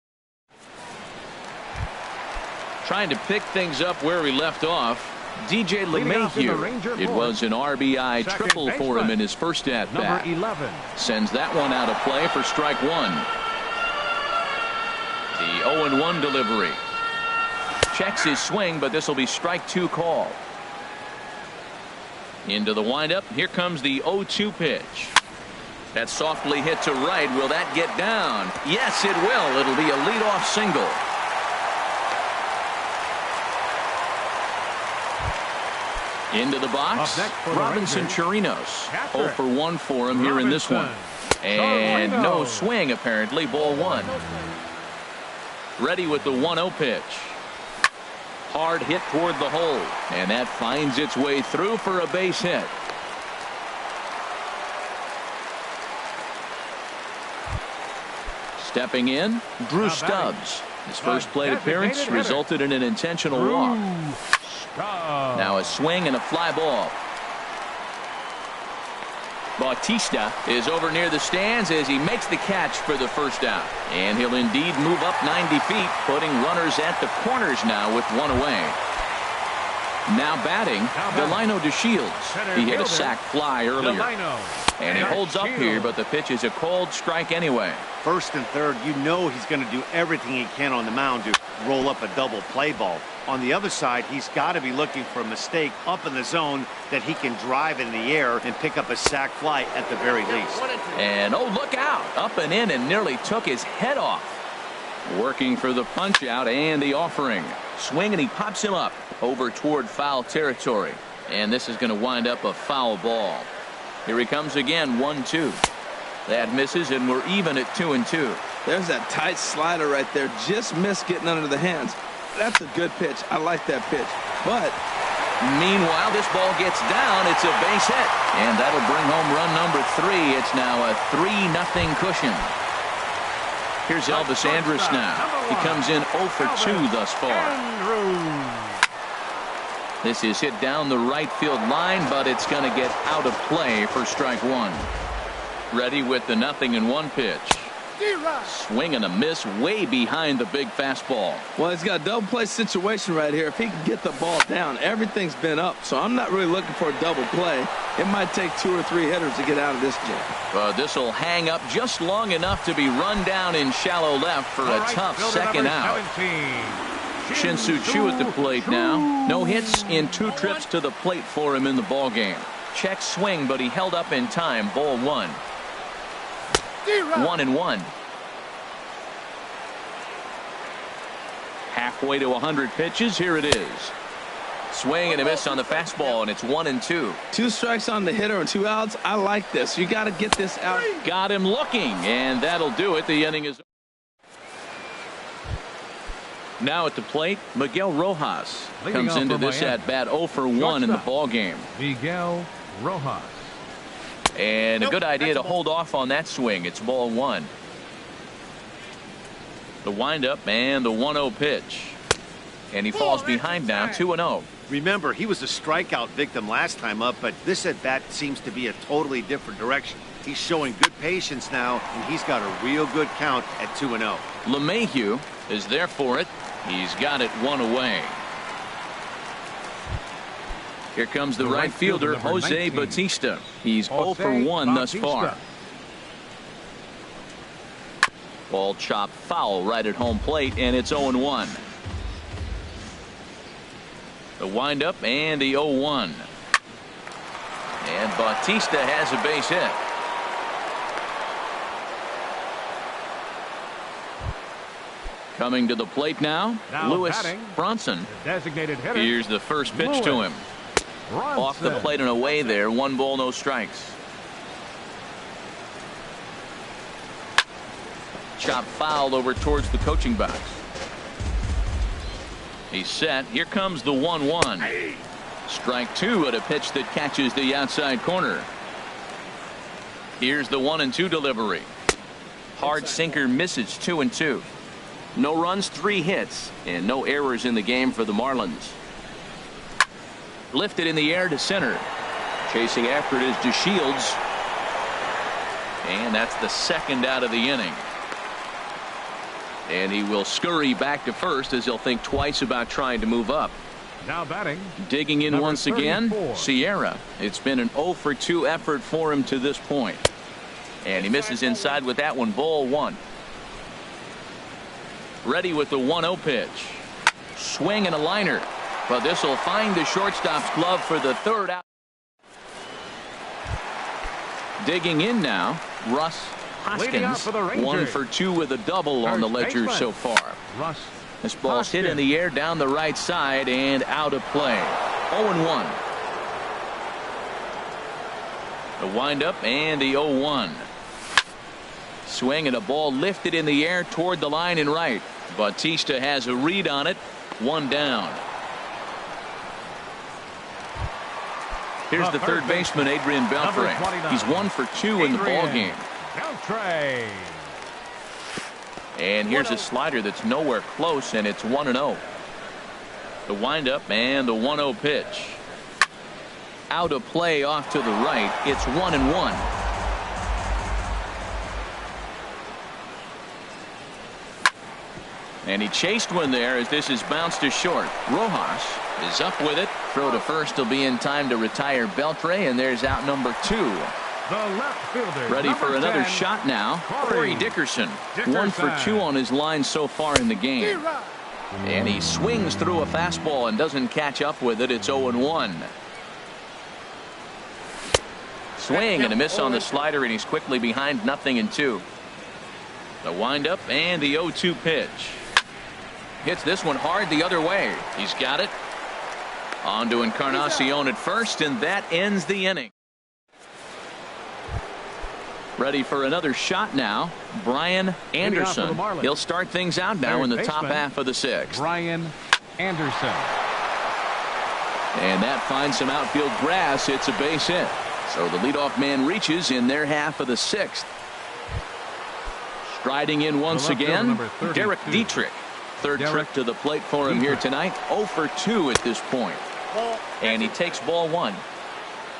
Trying to pick things up where we left off. DJ LeMahieu. It was an RBI triple for him in his first at bat. Sends that one out of play for strike 1. The 0-1 delivery. Checks his swing, but this will be strike 2 call. Into the windup. Here comes the 0-2 pitch. That's softly hit to right. Will that get down? Yes, it will. It'll be a leadoff single. Into the box, Robinson Chirinos. 0-for-1 for him here in this one. And no swing, apparently. Ball 1. Ready with the 1-0 pitch. Hard hit toward the hole. And that finds its way through for a base hit. Stepping in, Drew Stubbs. His first plate appearance resulted in an intentional walk. Now a swing and a fly ball. Bautista is over near the stands as he makes the catch for the first out. And he'll indeed move up 90 feet, putting runners at the corners now with one away. Now batting, Delino DeShields. He hit a sac fly earlier. And he holds up here, but the pitch is a cold strike anyway. First and third, you know he's going to do everything he can on the mound to roll up a double play ball. On the other side, he's got to be looking for a mistake up in the zone that he can drive in the air and pick up a sac fly at the very least. And oh, look out, up and in and nearly took his head off. Working for the punch out and the offering. Swing and he pops him up over toward foul territory. And this is going to wind up a foul ball. Here he comes again, 1-2. That misses, and we're even at 2-2. There's that tight slider right there. Just missed getting under the hands. That's a good pitch. I like that pitch. But meanwhile, this ball gets down. It's a base hit. And that'll bring home run number 3. It's now a 3-0 cushion. Here's Elvis Andrus now. He comes in 0 for 2 thus far. This is hit down the right field line, but it's going to get out of play for strike 1. Ready with the 0-1 pitch. Swing and a miss way behind the big fastball. Well, he's got a double play situation right here. If he can get the ball down, everything's been up. So I'm not really looking for a double play. It might take 2 or 3 hitters to get out of this jam. This will hang up just long enough to be run down in shallow left for a tough second out. Shin-Soo Choo at the plate now. No hits in 2 trips to the plate for him in the ball game. Check swing, but he held up in time. Ball 1. 1-1. Halfway to 100 pitches. Here it is. Swing and a miss on the fastball, and it's 1-2. 2 strikes on the hitter and 2 outs. I like this. You got to get this out. Got him looking, and that'll do it. The inning is. Now at the plate, Miguel Rojas comes into this at bat 0 for 1 in the ball game. Miguel Rojas. And a good idea to hold off on that swing. It's ball 1. The windup and the 1-0 pitch. And he falls behind now, 2-0. Remember, he was a strikeout victim last time up, but this at bat seems to be a totally different direction. He's showing good patience now, and he's got a real good count at 2-0. LeMahieu is there for it. He's got it 1 away. Here comes the right fielder, Jose Bautista. He's 0 for 1 thus far. Ball chopped foul right at home plate, and it's 0-1. The windup and the 0-1. And Bautista has a base hit. Coming to the plate now Lewis Bronson. Designated hitter. Here's the first pitch to him. Off the plate and away there. 1 ball, no strikes. Chop foul over towards the coaching box. He's set. Here comes the 1-1. Strike 2 at a pitch that catches the outside corner. Here's the 1-2 delivery. Hard sinker misses. 2-2. No runs, 3 hits, and no errors in the game for the Marlins. Lifted in the air to center. Chasing after it is DeShields. And that's the second out of the inning. And he will scurry back to first as he'll think twice about trying to move up. Now batting. Digging in once again, 34. Sierra. It's been an 0 for 2 effort for him to this point. And he misses inside with that one. Ball 1. Ready with the 1-0 pitch. Swing and a liner. But this will find the shortstop's glove for the third out. Digging in now, Russ Hoskins. 1 for 2 with a double on the ledger so far. This ball's hit in the air down the right side and out of play. 0-1. The windup and the 0-1. Swing and a ball lifted in the air toward the line and right. Bautista has a read on it. 1 down. Here's the third baseman, Adrian Beltre. He's 1 for 2 in the ball game. And here's a slider that's nowhere close, and it's 1-0. The windup and the 1-0 pitch. out of play off to the right. It's 1-1. And he chased one there as this is bounced to short. Rojas is up with it. Throw to first will be in time to retire Beltre, and there's out number 2. The left fielder, ready for another 10, shot now. Corey Dickerson. 1 for 2 on his line so far in the game. And he swings through a fastball and doesn't catch up with it. It's 0-1. Swing and a miss on the slider, and he's quickly behind 0-2. The windup and the 0-2 pitch. Hits this one hard the other way. He's got it. On to Encarnacion at first, and that ends the inning. Ready for another shot now. Brian Anderson. He'll start things out now in the top half of the 6th. Brian Anderson. And that finds some outfield grass. It's a base hit. So the leadoff man reaches in their half of the 6th. Striding in once again, Derek Dietrich. Third trip to the plate for him here tonight. 0 for 2 at this point. And he takes ball 1.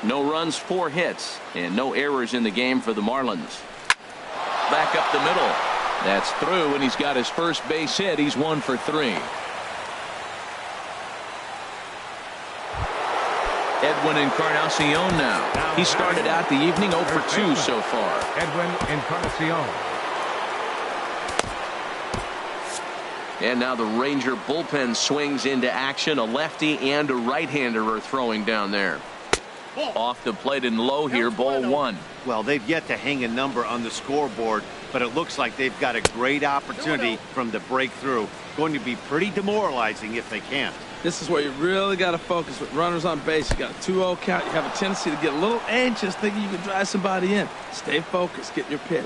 No runs, 4 hits, and no errors in the game for the Marlins. Back up the middle. That's through, and he's got his first base hit. He's 1 for 3. Edwin Encarnacion now. He started out the evening 0 for 2 so far. Edwin Encarnacion. And now the Ranger bullpen swings into action. A lefty and a right-hander are throwing down there. Off the plate and low here, ball 1. Well, they've yet to hang a number on the scoreboard, but it looks like they've got a great opportunity from the breakthrough. Going to be pretty demoralizing if they can't. This is where you really got to focus with runners on base. You got a 2-0 count. You have a tendency to get a little anxious thinking you can drive somebody in. Stay focused. Get your pitch.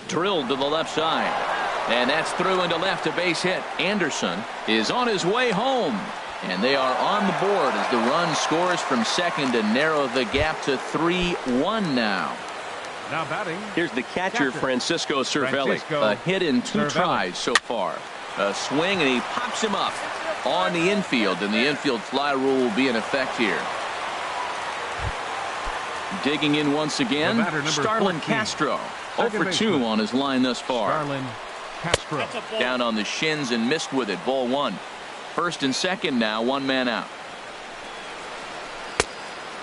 Drilled to the left side. And that's through into left, a base hit. Anderson is on his way home. And they are on the board as the run scores from second to narrow the gap to 3-1 now. Now batting. Here's the catcher, Francisco Cervelli. A hit in 2 tries so far. A swing, and he pops him up on the infield. And the infield fly rule will be in effect here. Digging in once again, Starlin Castro. 0 for 2 on his line thus far. Starlin Castro. Down on the shins and missed with it. Ball 1. First and second now, 1 man out.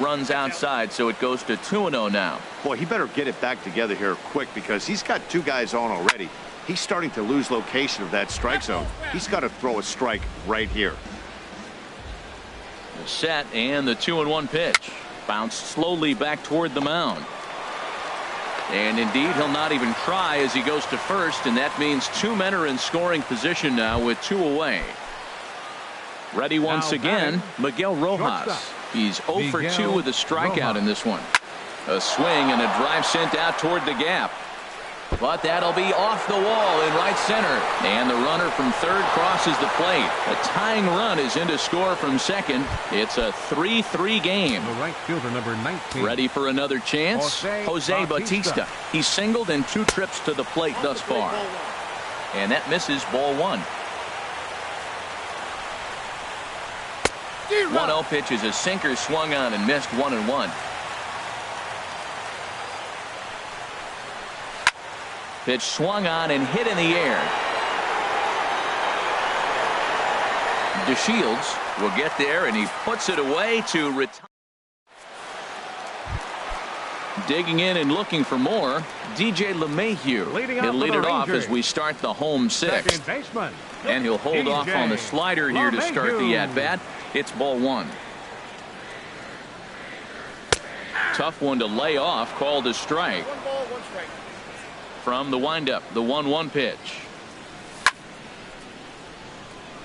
Runs outside, so it goes to 2-0 now. Boy, he better get it back together here quick because he's got 2 guys on already. He's starting to lose location of that strike zone. He's got to throw a strike right here. The set and the 2-1 pitch. Bounced slowly back toward the mound. And indeed, he'll not even try as he goes to first, and that means 2 men are in scoring position now with 2 away. Ready once again, Miguel Rojas. He's 0 for 2 with a strikeout in this one. A swing and a drive sent out toward the gap. But that'll be off the wall in right center. And the runner from third crosses the plate. A tying run is in to score from second. It's a 3-3 game. The right fielder, number 19. Ready for another chance? Jose Bautista. He's singled in 2 trips to the plate thus far. And that misses, ball 1. 1-0 pitch is a sinker swung on and missed, 1-1. Pitch swung on and hit in the air. DeShields will get there, and he puts it away to retire. Digging in and looking for more, DJ LeMahieu. He'll lead it off as we start the home 6th. And he'll hold off on the slider here to start the at-bat. It's ball 1. Tough one to lay off, called a strike. 1 ball, 1 strike. From the windup, the 1-1 pitch.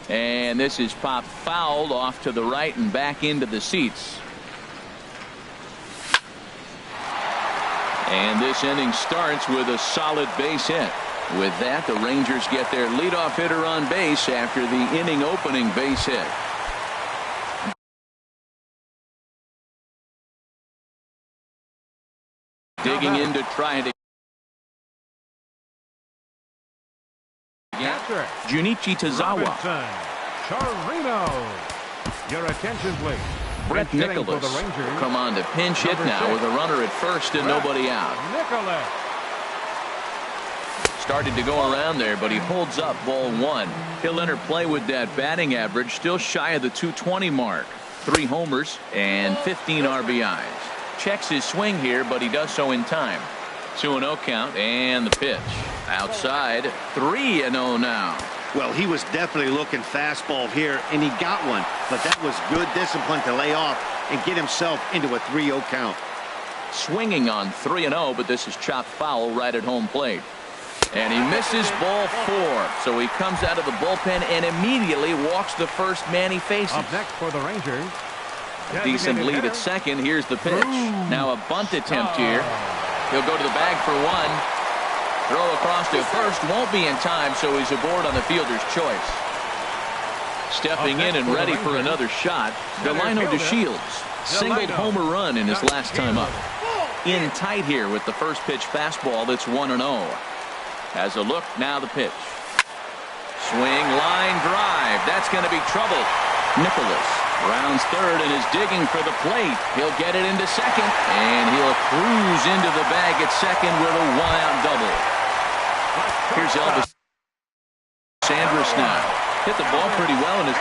And this is popped fouled off to the right and back into the seats. And this inning starts with a solid base hit. With that, the Rangers get their leadoff hitter on base after the inning opening base hit. Digging in to try to Catcher. Junichi Tozawa. Robinson. Chirino. Your attention, please. Brett Nicholas will come on to pinch hit now with a runner at first and nobody out. Nicholas. Started to go around there, but he holds up ball one. He'll enter play with that batting average still shy of the 220 mark. 3 homers and 15 RBIs. Checks his swing here, but he does so in time. 2-0 count and the pitch. Outside, 3-0 now. Well, he was definitely looking fastball here, and he got one. But that was good discipline to lay off and get himself into a 3-0 count. Swinging on 3-0, but this is chopped foul right at home plate. And he misses ball 4. So he comes out of the bullpen and immediately walks the first man he faces. Up next for the Rangers. Decent lead at second. Here's the pitch. Now a bunt attempt here. He'll go to the bag for one. Throw across to first. Won't be in time, so he's aboard on the fielder's choice. Stepping in and ready for another shot, Delino DeShields. Singled homer run in his last time up. In tight here with the first pitch fastball that's 1-0. Has a look, now the pitch. Swing, line drive. That's going to be trouble. Nicholas rounds third and is digging for the plate. He'll get it into second, and he'll cruise into the bag at second with a 1-out double. Here's Elvis Sanders now. Hit the ball pretty well in his.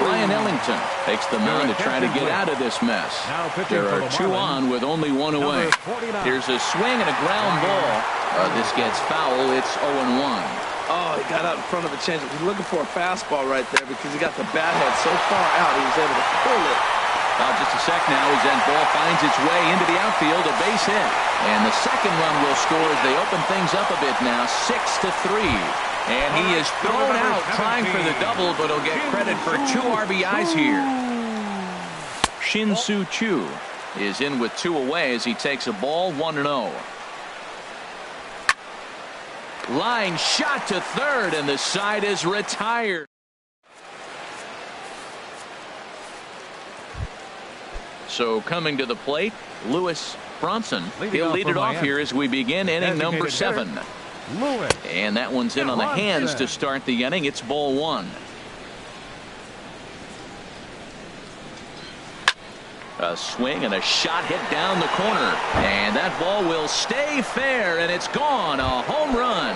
Brian Ellington takes the mound to try to get out of this mess. There are 2 on with only 1 away. Here's a swing and a ground ball. This gets foul. It's 0-1. Oh, he got out in front of the changeup. He's looking for a fastball right there because he got the bat head so far out he was able to pull it. Just a sec now as that ball finds its way into the outfield, a base hit. And the second run will score as they open things up a bit now, 6-3. And he is thrown out trying for the double, but he'll get credit for 2 RBIs here. Shin-Soo Choo is in with 2 away as he takes a ball, 1-0. Line shot to third, and the side is retired. So coming to the plate, Lewis Bronson. He'll lead it off here as we begin inning number 7. And that one's in on the hands to start the inning. It's ball 1. A swing and a shot hit down the corner. And that ball will stay fair, and it's gone. A home run.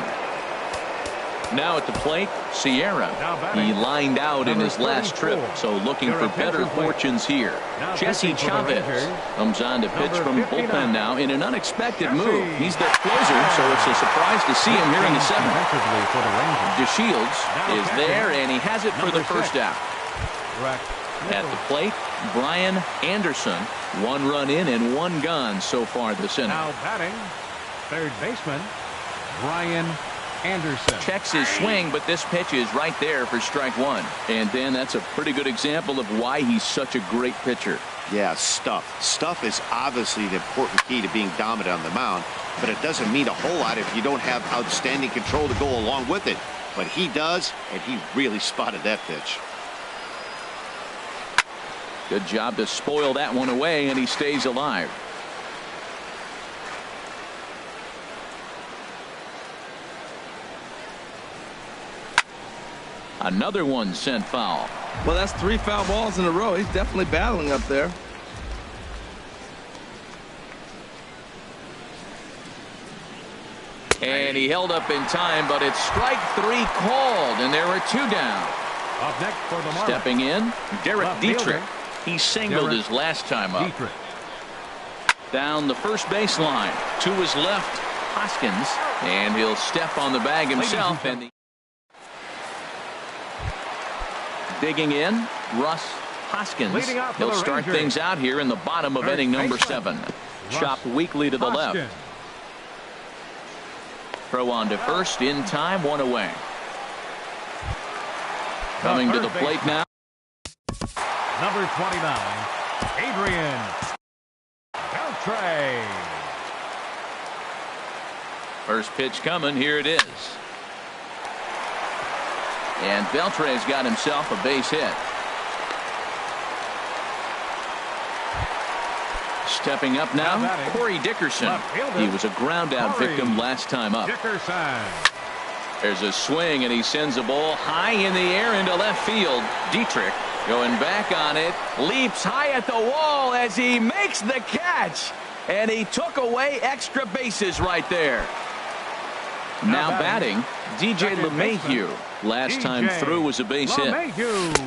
Now at the plate, Sierra. He lined out in his last trip, so looking for better fortunes here. Jesse Chavez comes on to pitch from bullpen now in an unexpected move. He's the closer, so it's a surprise to see him here in the 7th. DeShields is there, and he has it for the first out. At the plate, Brian Anderson. 1 run in and 1 gone so far this inning. Now batting, third baseman, Brian Anderson. Checks his swing, but this pitch is right there for strike 1. And Dan, that's a pretty good example of why he's such a great pitcher. Yeah, stuff. Stuff is obviously the important key to being dominant on the mound, but it doesn't mean a whole lot if you don't have outstanding control to go along with it. But he does, and he really spotted that pitch. Good job to spoil that one away, and he stays alive. Another one sent foul. Well, that's 3 foul balls in a row. He's definitely battling up there. And he held up in time, but it's strike 3 called, and there are 2 down. Up next for the Marlins. Stepping in, Derek Left Dietrich. fielder. He singled his last time up. Dietrich. Down the first baseline. To his left, Hoskins. And he'll step on the bag himself. And digging in, Russ Hoskins. He'll start things out here in the bottom of inning number 7. Chopped weakly to the left. Throw on to first in time, 1 away. Coming to the plate now. Number 29, Adrian Beltre. First pitch coming. Here it is. And Beltre's got himself a base hit. Stepping up now, Corey Dickerson. He was a ground out victim last time up. There's a swing, and he sends the ball high in the air into left field. Dietrich going back on it, leaps high at the wall as he makes the catch. And he took away extra bases right there. Now batting, DJ LeMahieu. Last time through was a base hit.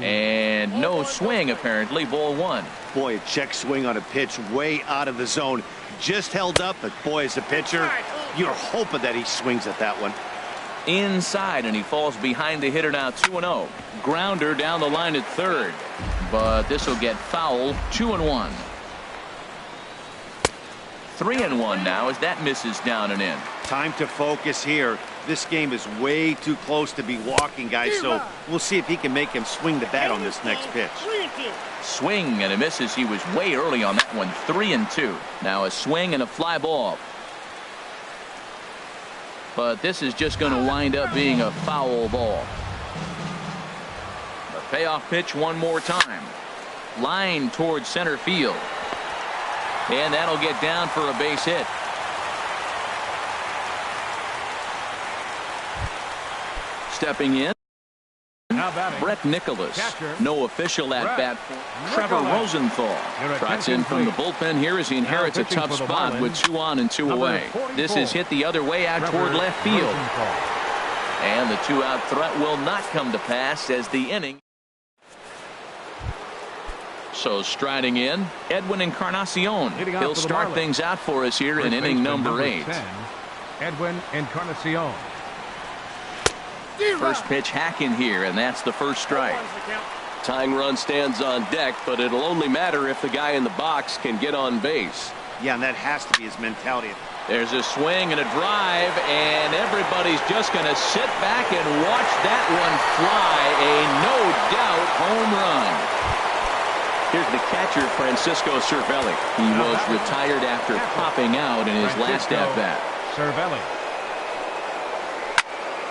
And no swing, apparently. Ball one. Boy, a check swing on a pitch way out of the zone. Just held up, but boy, as a pitcher, you're hoping that he swings at that one. Inside, and he falls behind the hitter now. 2-0. Grounder down the line at third. But this will get foul. 2-1. 3-1 now as that misses down and in. Time to focus here. This game is way too close to be walking, guys, so we'll see if he can make him swing the bat on this next pitch. Swing and a misses. He was way early on that one. 3-2. Now a swing and a fly ball. But this is just going to wind up being a foul ball. The payoff pitch one more time. Line towards center field. And that'll get down for a base hit. Stepping in, Brett Nicholas. No official at bat for Trevor Rosenthal. Trots in from the bullpen here as he inherits a tough spot with 2 on and 2 away. This is hit the other way out toward left field. And the 2-out threat will not come to pass as the inning. So striding in, Edwin Encarnacion. He'll start things out for us here in inning number 8. Edwin Encarnacion. First pitch hacking here, and that's the first strike. Tying run stands on deck, but it'll only matter if the guy in the box can get on base. Yeah, and that has to be his mentality. There's a swing and a drive, and everybody's just going to sit back and watch that one fly. A no-doubt home run. Here's the catcher, Francisco Cervelli. He was retired after popping out in his last at-bat. Cervelli.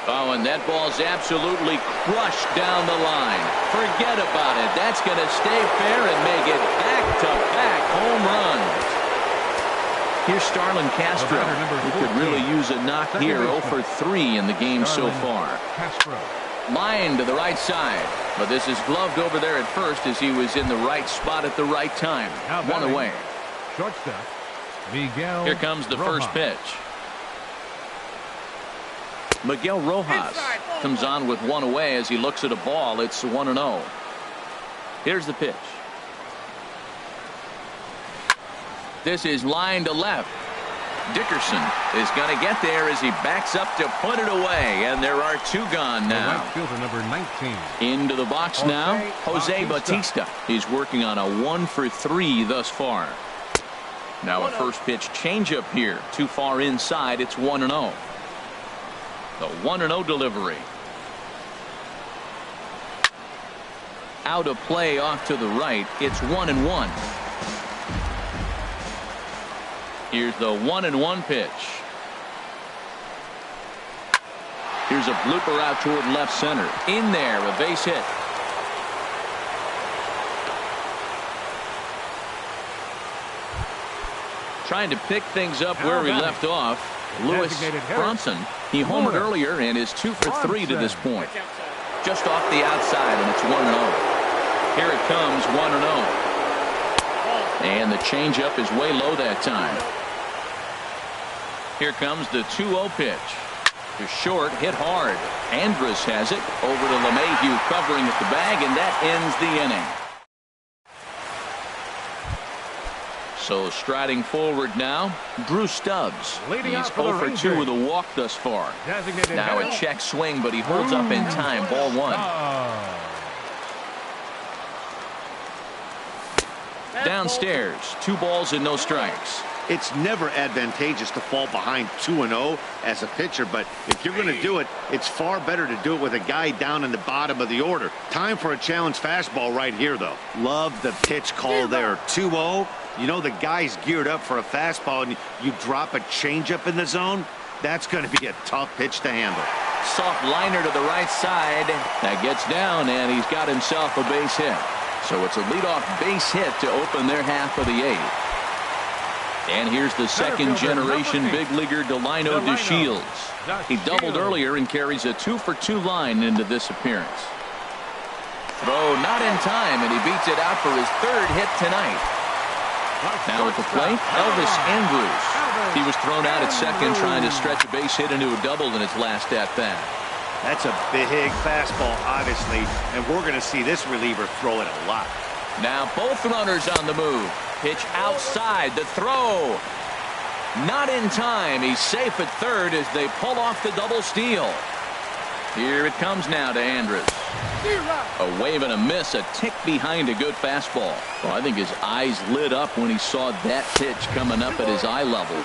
Oh, and that ball's absolutely crushed down the line. Forget about it. That's going to stay fair and make it back-to-back home runs. Here's Starlin Castro, who could really use a knock here. 0 for 3 in the game so far. Line to the right side, but this is gloved over there at first as he was in the right spot at the right time. 1 away. Shortstop, Miguel. Here comes the first pitch. Miguel Rojas comes on with 1 away as he looks at a ball. It's 1-0. Here's the pitch. This is line to left. Dickerson is going to get there as he backs up to put it away, and there are 2 gone now. Right fielder number 19. Into the box now, Jose Bautista. He's working on a 1 for 3 thus far. Now a first pitch changeup here, too far inside. It's 1-0. The 1-0 delivery. Out of play off to the right. It's 1-1. Here's the 1-1 pitch. Here's a blooper out toward left center. In there, a base hit. Trying to pick things up where we left off. Lewis Bronson. He homered earlier and is 2 for 3 to this point. Just off the outside, and it's 1-0. Here it comes, 1-0. And the changeup is way low that time. Here comes the 2-0 pitch. To short, hit hard. Andrus has it over to LeMahieu, covering at the bag, and that ends the inning. So striding forward now, Drew Stubbs. He's 0 for 2 with a walk thus far. Now a check swing, but he holds up in time. Ball 1. Downstairs, 2 balls and no strikes. It's never advantageous to fall behind 2-0 as a pitcher, but if you're going to do it, it's far better to do it with a guy down in the bottom of the order. Time for a challenge fastball right here, though. Love the pitch call there. 2-0. You know the guy's geared up for a fastball, and you drop a changeup in the zone. That's going to be a tough pitch to handle. Soft liner to the right side. That gets down, and he's got himself a base hit. So it's a leadoff base hit to open their half of the 8th. And here's the second-generation big leaguer Delino DeShields. He doubled earlier and carries a 2-for-2 line into this appearance. Throw not in time, and he beats it out for his third hit tonight. Now at the plate, Elvis Andrus. He was thrown out at second trying to stretch a base hit into a double in his last at-bat. That's a big fastball, obviously, and we're going to see this reliever throw it a lot. Now both runners on the move. Pitch outside. The throw. Not in time. He's safe at third as they pull off the double steal. Here it comes now to Andrus. A wave and a miss. A tick behind a good fastball. Well, I think his eyes lit up when he saw that pitch coming up at his eye level.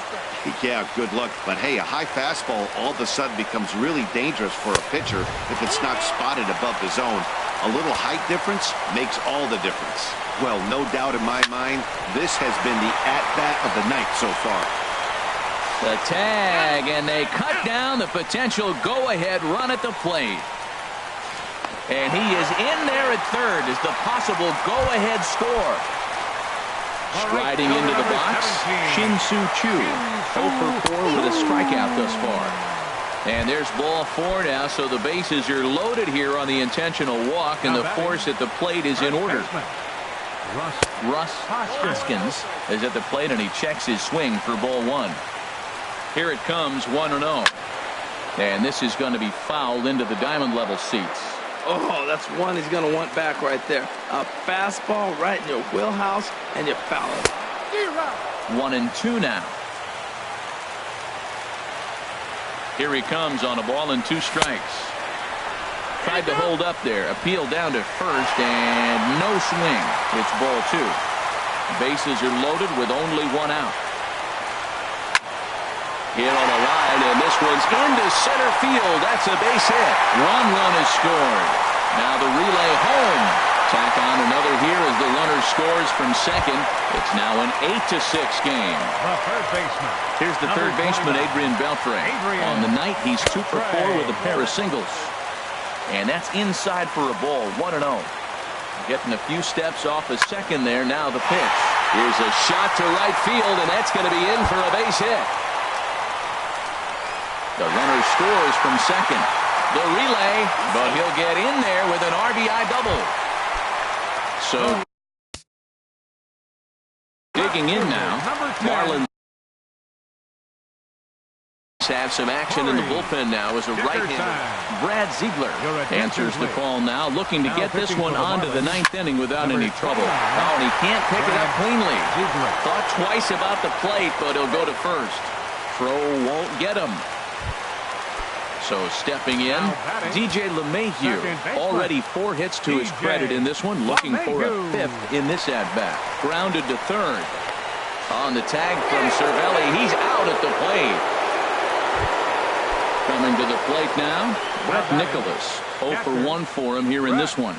Yeah, good luck. But hey, a high fastball all of a sudden becomes really dangerous for a pitcher if it's not spotted above the zone. A little height difference makes all the difference. Well, no doubt in my mind, this has been the at-bat of the night so far. The tag, and they cut down the potential go-ahead run at the plate. And he is in there at third as the possible go-ahead score. Striding into the box, Shin-Soo Choo, 0 for 4 with a strikeout thus far. And there's ball 4 now, so the bases are loaded here on the intentional walk, and the force at the plate is in order. Russ Hoskins is at the plate, and he checks his swing for ball 1. Here it comes, 1-0. And this is going to be fouled into the diamond level seats. Oh, that's one he's going to want back right there. A fastball right in your wheelhouse, and you foul it. 1-2 now. Here he comes on a ball and 2 strikes. Tried to hold up there. Appeal down to first, and no swing. It's ball 2. Bases are loaded with only 1 out. Hit on the line, and this one's into center field. That's a base hit. 1 run is scored. Now the relay home. Tack on another here as the runner scores from second. It's now an 8-6 game. The third baseman. Here's the third baseman, Adrian Beltre. On the night, he's 2 for 4 with a pair of singles. And that's inside for a ball, 1-0. Getting a few steps off a second there. Now the pitch. Here's a shot to right field, and that's going to be in for a base hit. The runner scores from second. The relay, but he'll get in there with an RBI double. So, digging in now, Marlins have some action in the bullpen now as a right-hander. Brad Ziegler answers the call now, looking to get this one onto the 9th inning without any trouble. Oh, and he can't pick it up cleanly. Thought twice about the plate, but he'll go to first. Throw won't get him. So stepping in, DJ LeMahieu, already 4 hits to his credit in this one, looking for a 5th in this at-bat. Grounded to third. On the tag from Cervelli, he's out at the plate. Coming to the plate now, Brett Nicholas. 0 for 1 for him here in this one.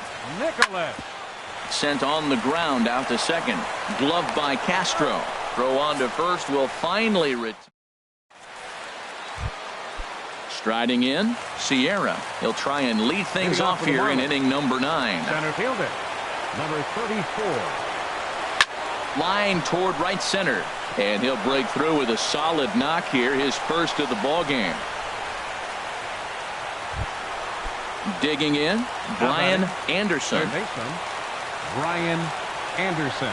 Sent on the ground out to second. Gloved by Castro. Throw on to first will finally return. Striding in, Sierra. He'll try and lead things off here in inning number 9. Center fielder, number 34. Line toward right center. And he'll break through with a solid knock here, his first of the ball game. Digging in, Brian Anderson. Third baseman, Brian Anderson.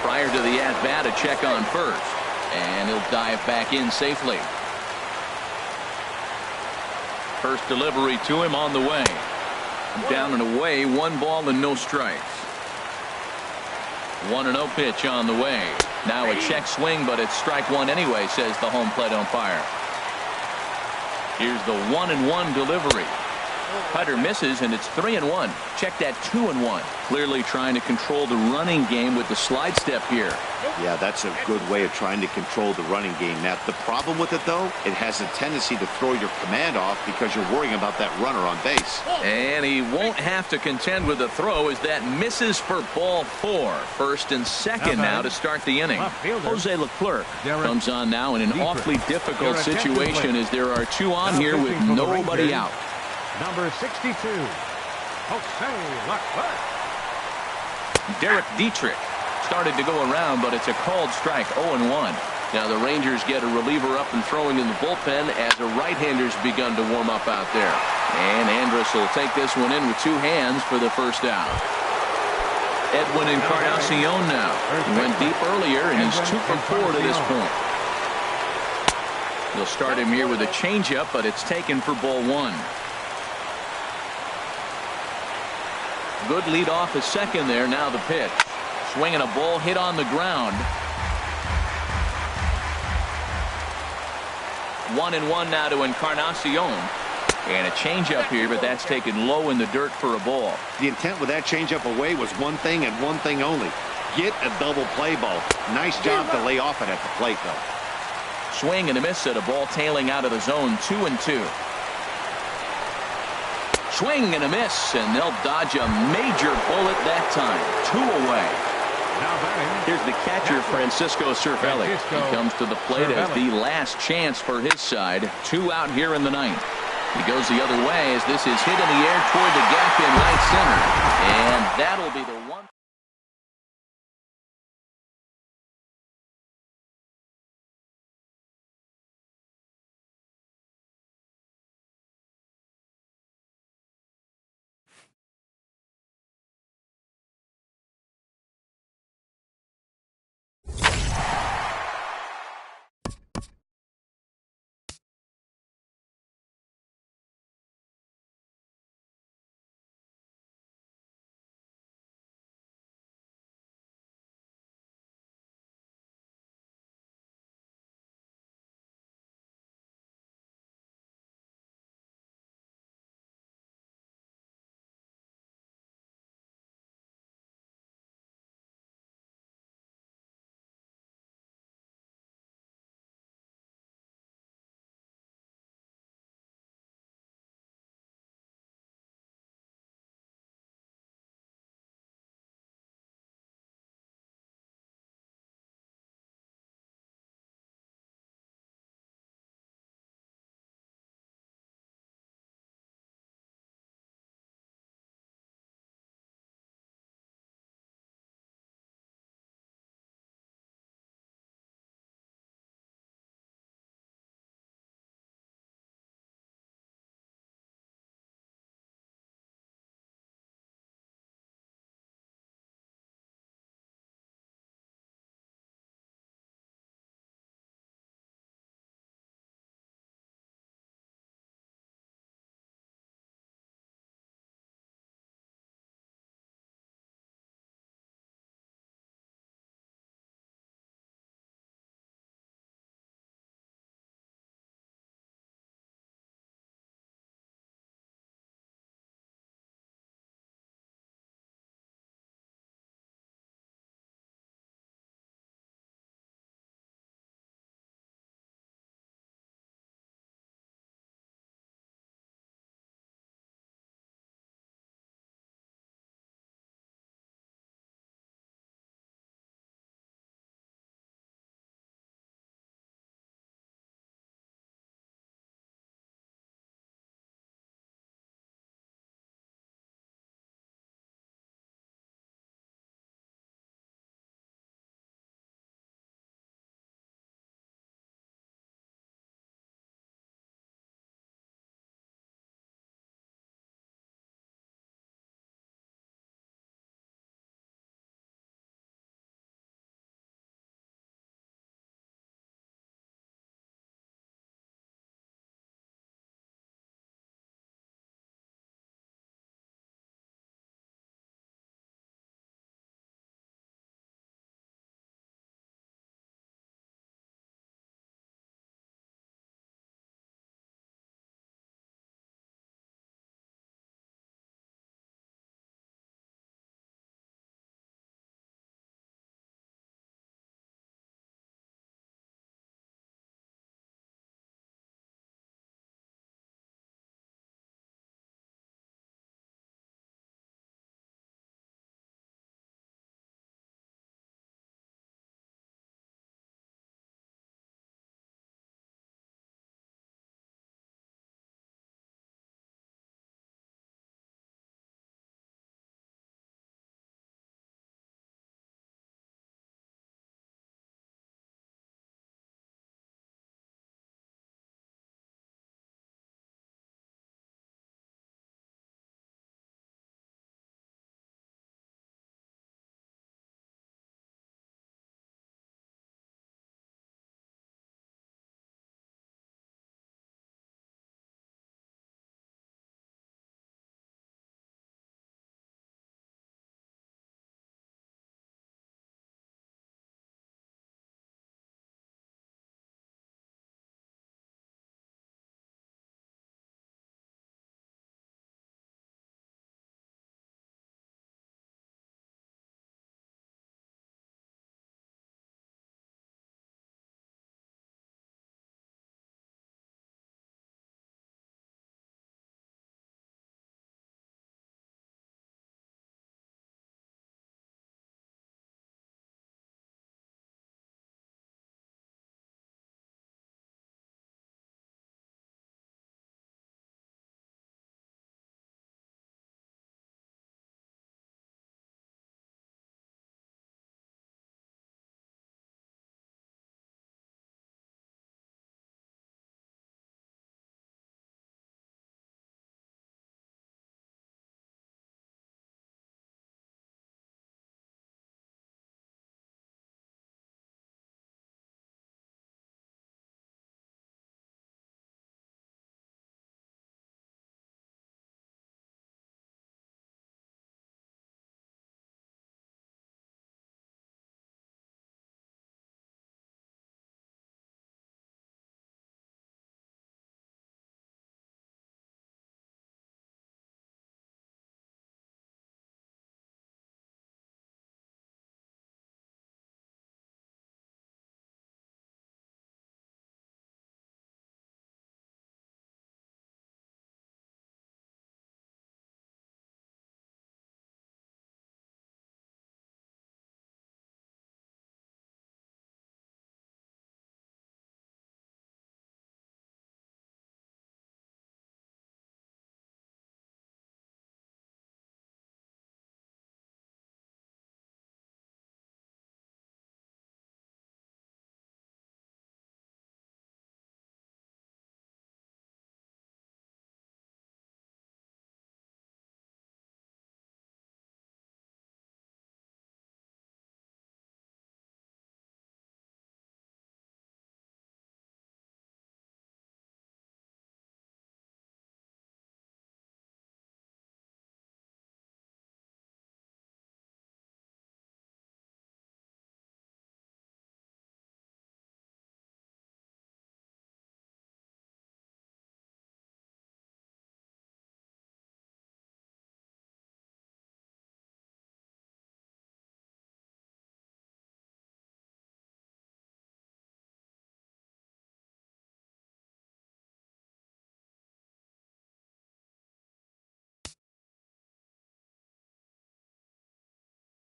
Prior to the at-bat, a check on first. And he'll dive back in safely. First delivery to him on the way. Down and away, 1 ball and no strikes. 1-0 pitch on the way. Now a check swing, but it's strike 1 anyway, says the home plate umpire. Here's the 1-1 delivery. Cutter misses, and it's 3-1. Check that 2-1. Clearly trying to control the running game with the slide step here. Yeah, that's a good way of trying to control the running game, Matt. The problem with it, though, it has a tendency to throw your command off because you're worrying about that runner on base. And he won't have to contend with the throw as that misses for ball 4. First and second now to start the inning. Jose Leclerc comes on now in an awfully difficult situation as there are 2 on here with nobody out. Number 62, Jose Leclerc. Derek Dietrich, started to go around, but it's a called strike. 0-1. Now the Rangers get a reliever up and throwing in the bullpen as a right-hander's begun to warm up out there. And Andrus will take this one in with two hands for the first out. Edwin Encarnacion now. He went deep earlier, and he's 2 for 4 to this point. They'll start him here with a changeup, but it's taken for ball 1. Good lead off his second there. Now the pitch. Swinging a ball hit on the ground. 1-1 now to Encarnacion. And a changeup here, but that's taken low in the dirt for a ball. The intent with that changeup away was one thing and one thing only. Get a double play ball. Nice job to lay off it at the plate, though. Swing and a miss at a ball tailing out of the zone. 2-2. Swing and a miss, and they'll dodge a major bullet that time. 2 away. Here's the catcher, Francisco Cervelli. He comes to the plate as the last chance for his side. 2 out here in the ninth. He goes the other way as this is hit in the air toward the gap in right center. And that'll be the one.